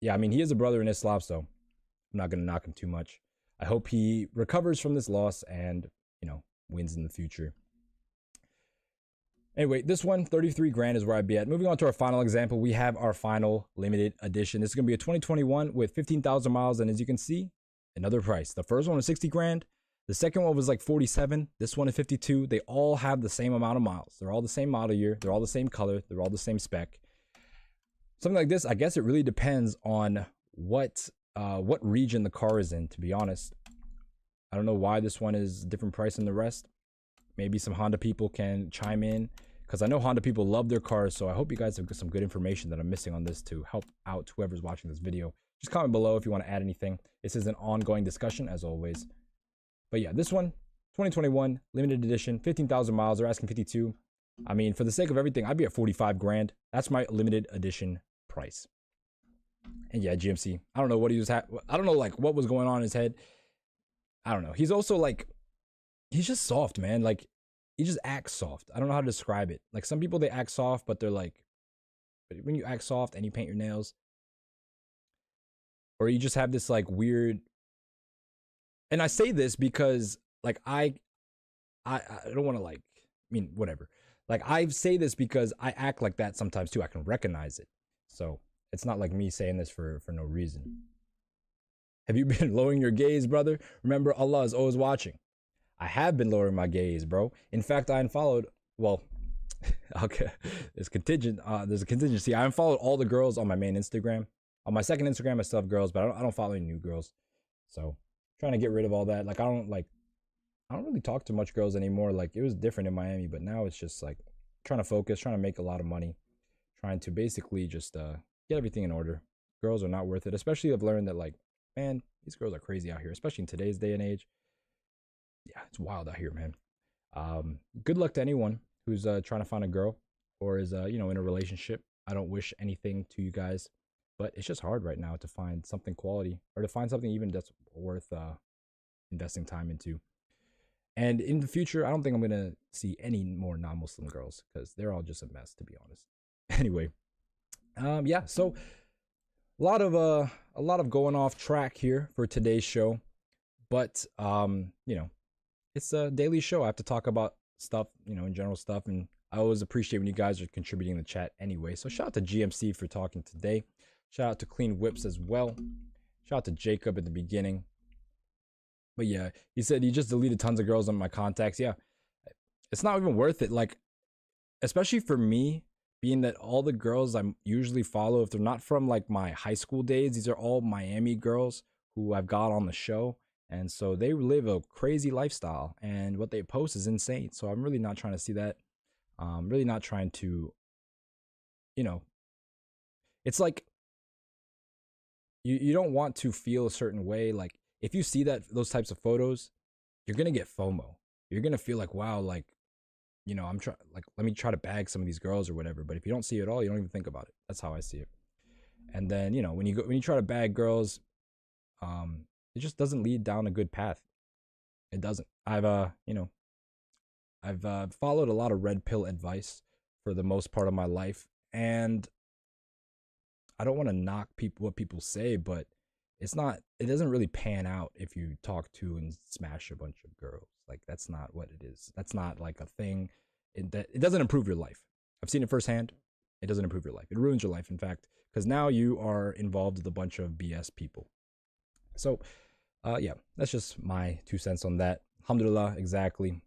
yeah, I mean, he is a brother in Islam, so I'm not gonna knock him too much. I hope he recovers from this loss and, wins in the future. Anyway, this one, 33 grand is where I'd be at. Moving on to our final example, we have our final limited edition. This is going to be a 2021 with 15,000 miles. And as you can see, another price. The first one was 60 grand. The second one was like 47. This one is 52. They all have the same amount of miles. They're all the same model year. They're all the same color. They're all the same spec. Something like this, I guess it really depends on what region the car is in, to be honest. I don't know why this one is a different price than the rest. Maybe some Honda people can chime in, because I know Honda people love their cars. So I hope you guys have some good information that I'm missing on this to help out whoever's watching this video. Just comment below if you want to add anything. This is an ongoing discussion, as always. But yeah, this one, 2021, limited edition, 15,000 miles. They're asking 52. I mean, for the sake of everything, I'd be at 45 grand. That's my limited edition price. And yeah, GMC, I don't know what he was I don't know, like, what was going on in his head. I don't know. He's also like, he's just soft, man. Like, he just acts soft. I don't know how to describe it. Like, some people, they act soft, but they're like, when you act soft and you paint your nails, or you just have this like weird, and I say this because like I don't want to, like, I mean, whatever. Like, I say this because I act like that sometimes too. I can recognize it. So it's not like me saying this for no reason. Have you been lowering your gaze, brother? Remember, Allah is always watching. I have been lowering my gaze, bro. In fact, I unfollowed, well, Okay, there's a contingency. I unfollowed all the girls on my main Instagram. On my second Instagram, I still have girls, but I don't follow any new girls. So trying to get rid of all that. Like I don't really talk to much girls anymore. Like it was different in Miami, but now it's just like trying to focus, trying to make a lot of money, trying to basically just get everything in order. Girls are not worth it, especially I've learned that like, man, these girls are crazy out here, especially in today's day and age. Yeah, it's wild out here, man. Good luck to anyone who's trying to find a girl or is in a relationship. I don't wish anything to you guys, but it's just hard right now to find something quality or to find something even that's worth investing time into. And in the future, I don't think I'm gonna see any more non-Muslim girls because they're all just a mess, to be honest. Anyway, yeah. So a lot of going off track here for today's show, but it's a daily show. I have to talk about stuff, in general stuff, and I always appreciate when you guys are contributing in the chat anyway. So shout out to GMC for talking today. Shout out to Clean Whips as well. Shout out to Jacob at the beginning. But yeah, he said he just deleted tons of girls on my contacts. Yeah, it's not even worth it. Like, especially for me, being that all the girls I usually follow, if they're not from like my high school days, these are all Miami girls who I've got on the show. And so they live a crazy lifestyle and what they post is insane. So I'm really not trying to see that. Really not trying to, you know, it's like you don't want to feel a certain way. Like if you see those types of photos, you're gonna get FOMO. You're gonna feel like, wow, like, I'm trying, like, let me try to bag some of these girls or whatever. But if you don't see it at all, you don't even think about it. That's how I see it. And then, when you try to bag girls, it just doesn't lead down a good path. It doesn't. I've followed a lot of red pill advice for the most part of my life, and I don't want to knock what people say, but it doesn't really pan out if you talk to and smash a bunch of girls. Like that's not what it is. That's not like a thing. It doesn't improve your life. I've seen it firsthand. It doesn't improve your life. It ruins your life, in fact, because now you are involved with a bunch of BS people. So, yeah, that's just my 2 cents on that. Alhamdulillah, exactly.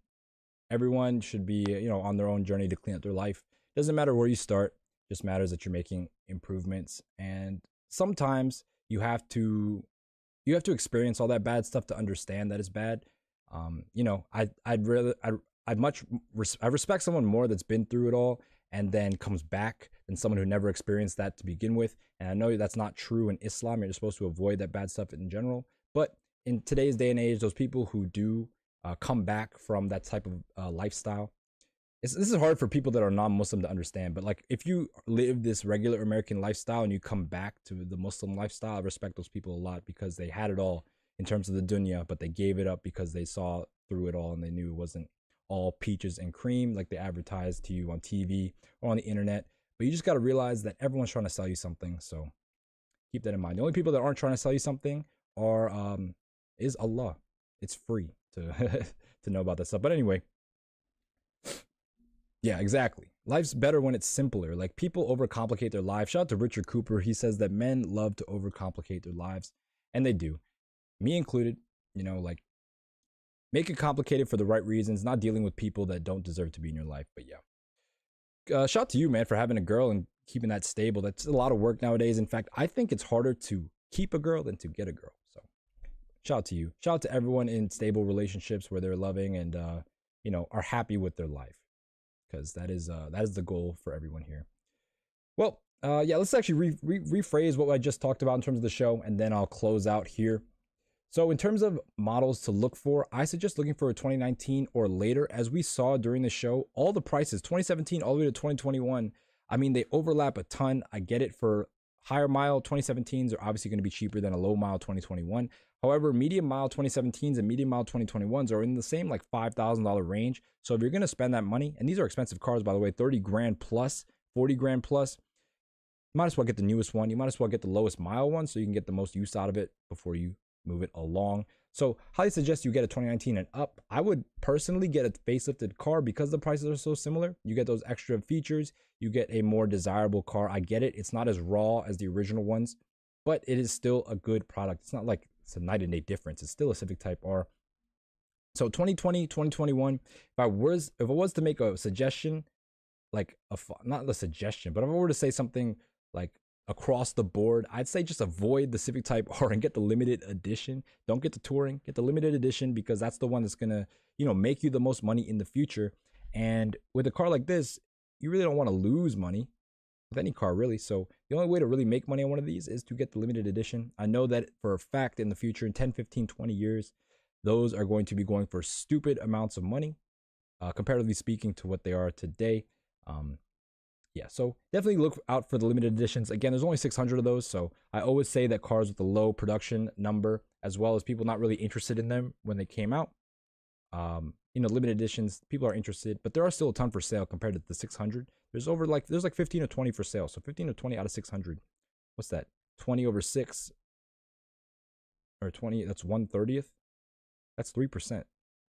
Everyone should be, on their own journey to clean up their life. Doesn't matter where you start. Just matters that you're making improvements. And sometimes you have to experience all that bad stuff to understand that it's bad. I respect someone more that's been through it all and then comes back than someone who never experienced that to begin with. And I know that's not true in Islam. You're supposed to avoid that bad stuff in general. But in today's day and age, those people who do come back from that type of lifestyle, this is hard for people that are non-Muslim to understand. But like, if you live this regular American lifestyle and you come back to the Muslim lifestyle, I respect those people a lot because they had it all in terms of the dunya, but they gave it up because they saw through it all and they knew it wasn't all peaches and cream like they advertised to you on TV or on the internet. But you just got to realize that everyone's trying to sell you something. So keep that in mind. The only people that aren't trying to sell you something is Allah. It's free to to know about that stuff. But anyway, yeah, exactly. Life's better when it's simpler. Like people overcomplicate their lives. Shout out to Richard Cooper. He says that men love to overcomplicate their lives, and they do, me included. Like make it complicated for the right reasons, not dealing with people that don't deserve to be in your life. But yeah, shout out to you, man, for having a girl and keeping that stable. That's a lot of work nowadays. In fact, I think it's harder to keep a girl than to get a girl. So shout out to you. Shout out to everyone in stable relationships where they're loving and are happy with their life, because that is the goal for everyone here. Well, yeah, let's actually rephrase what I just talked about in terms of the show, and then I'll close out here. So in terms of models to look for, I suggest looking for a 2019 or later. As we saw during the show, all the prices, 2017 all the way to 2021, I mean, they overlap a ton. I get it. For higher mile 2017s are obviously going to be cheaper than a low mile 2021. However, medium mile 2017s and medium mile 2021s are in the same like $5,000 range. So if you're going to spend that money, and these are expensive cars, by the way, 30 grand plus, 40 grand plus, you might as well get the newest one. You might as well get the lowest mile one so you can get the most use out of it before you move it along. So highly suggest you get a 2019 and up. I would personally get a facelifted car because the prices are so similar. You get those extra features. You get a more desirable car. I get it. It's not as raw as the original ones, but it is still a good product. It's not like it's a night and day difference. It's still a Civic Type R. So 2020, 2021, if I was to make a suggestion, like not a suggestion, but if I were to say something like across the board, I'd say just avoid the Civic Type R and get the limited edition. Don't get the touring, get the limited edition, because that's the one that's gonna, you know, make you the most money in the future. And with a car like this, you really don't want to lose money with any car, really. So the only way to really make money on one of these is to get the limited edition. I know that for a fact in the future, in 10, 15, 20 years, those are going to be going for stupid amounts of money, comparatively speaking to what they are today. Yeah, so definitely look out for the limited editions. Again, there's only 600 of those, so I always say that cars with a low production number, as well as people not really interested in them when they came out, you know, limited editions, people are interested, but there are still a ton for sale compared to the 600. There's like 15 or 20 for sale, so 15 or 20 out of 600. What's that? 20 over 6 or 20? That's 1/30th. That's 3%.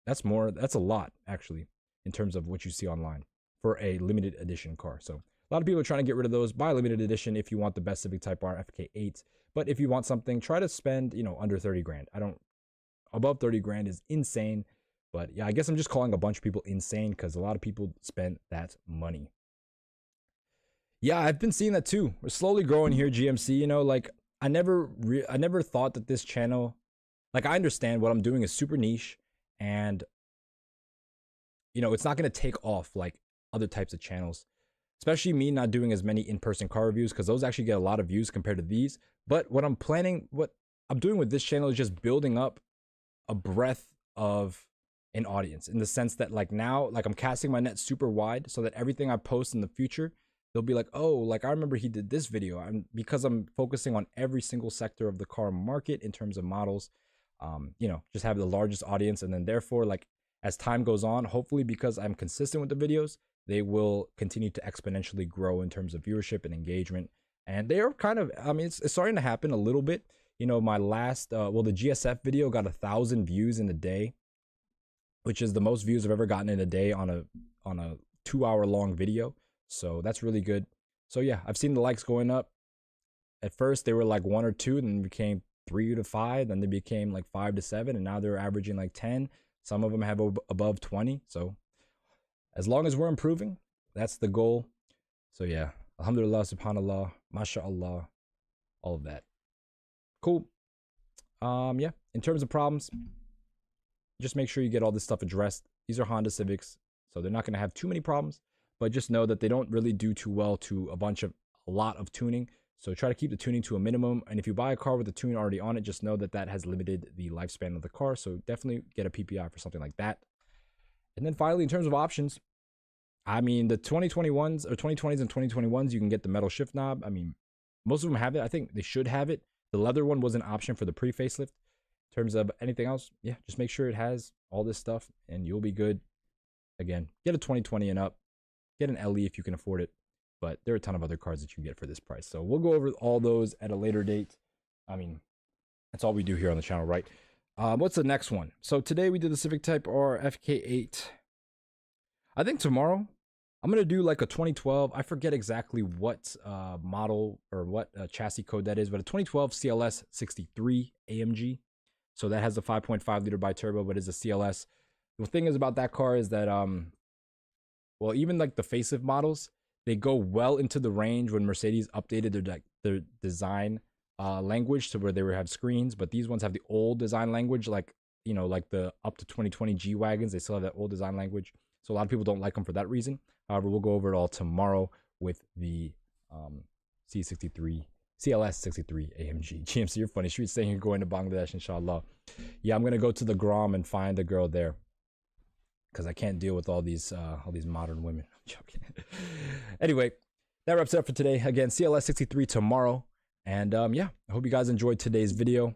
That's more. That's a lot, actually, in terms of what you see online for a limited edition car. So a lot of people are trying to get rid of those. Buy a limited edition if you want the best Civic Type R FK8. But if you want something, try to spend, you know, under 30 grand. Above 30 grand is insane. But yeah, I guess I'm just calling a bunch of people insane because a lot of people spend that money. Yeah, I've been seeing that too. We're slowly growing here, GMC. You know, like I never thought that this channel, like I understand what I'm doing is super niche, and you know, it's not going to take off like other types of channels, especially me not doing as many in-person car reviews, because those actually get a lot of views compared to these. But what I'm doing with this channel is just building up a breadth of an audience, in the sense that like now, like I'm casting my net super wide so that everything I post in the future, they'll be like, oh, like I remember he did this video. Because I'm focusing on every single sector of the car market in terms of models, you know, just have the largest audience. And then therefore, like as time goes on, hopefully because I'm consistent with the videos, they will continue to exponentially grow in terms of viewership and engagement. And they are kind of, I mean, it's starting to happen a little bit. You know, my last, the GSF video got 1,000 views in a day, which is the most views I've ever gotten in a day on a 2-hour long video. So that's really good. So yeah, I've seen the likes going up. At first they were like 1 or 2, then became 3 to 5, then they became like 5 to 7, and now they're averaging like 10. Some of them have above 20. So as long as we're improving, that's the goal. So yeah, alhamdulillah, subhanallah, mashallah, all of that. Cool. Yeah, in terms of problems, just make sure you get all this stuff addressed. These are Honda Civics, so they're not going to have too many problems, but just know that they don't really do too well to a lot of tuning. So try to keep the tuning to a minimum. And if you buy a car with the tune already on it, just know that that has limited the lifespan of the car. So definitely get a PPI for something like that. And then finally, in terms of options, I mean, the 2021s or 2020s and 2021s, you can get the metal shift knob. I mean, most of them have it. I think they should have it. The leather one was an option for the pre-facelift. In terms of anything else, yeah, just make sure it has all this stuff and you'll be good. Again, get a 2020 and up. Get an LE if you can afford it. But there are a ton of other cars that you can get for this price. So we'll go over all those at a later date. I mean, that's all we do here on the channel, right? What's the next one? So today we did the Civic Type R FK8. I think tomorrow I'm going to do like a 2012. I forget exactly what model or what chassis code that is, but a 2012 CLS 63 AMG. So that has a 5.5 liter bi-turbo, but is a CLS. The thing is about that car is that, well, even like the facelift models, they go well into the range when Mercedes updated their design language to where they would have screens, but these ones have the old design language, like, you know, like the up to 2020 G-Wagons, they still have that old design language. So a lot of people don't like them for that reason. However, we'll go over it all tomorrow with the CLS 63 AMG. GMC, you're funny. She's saying you're going to Bangladesh, inshallah. Yeah, I'm going to go to the Grom and find a girl there, because I can't deal with all these modern women. I'm joking. Anyway, that wraps it up for today. Again, CLS 63 tomorrow. And yeah, I hope you guys enjoyed today's video.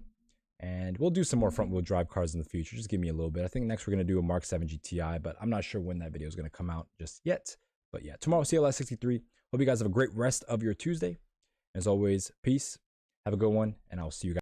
And we'll do some more front wheel drive cars in the future. Just give me a little bit. I think next we're going to do a Mark 7 GTI, but I'm not sure when that video is going to come out just yet. But yeah, tomorrow, CLS 63. Hope you guys have a great rest of your Tuesday. As always, peace. Have a good one, and I'll see you guys.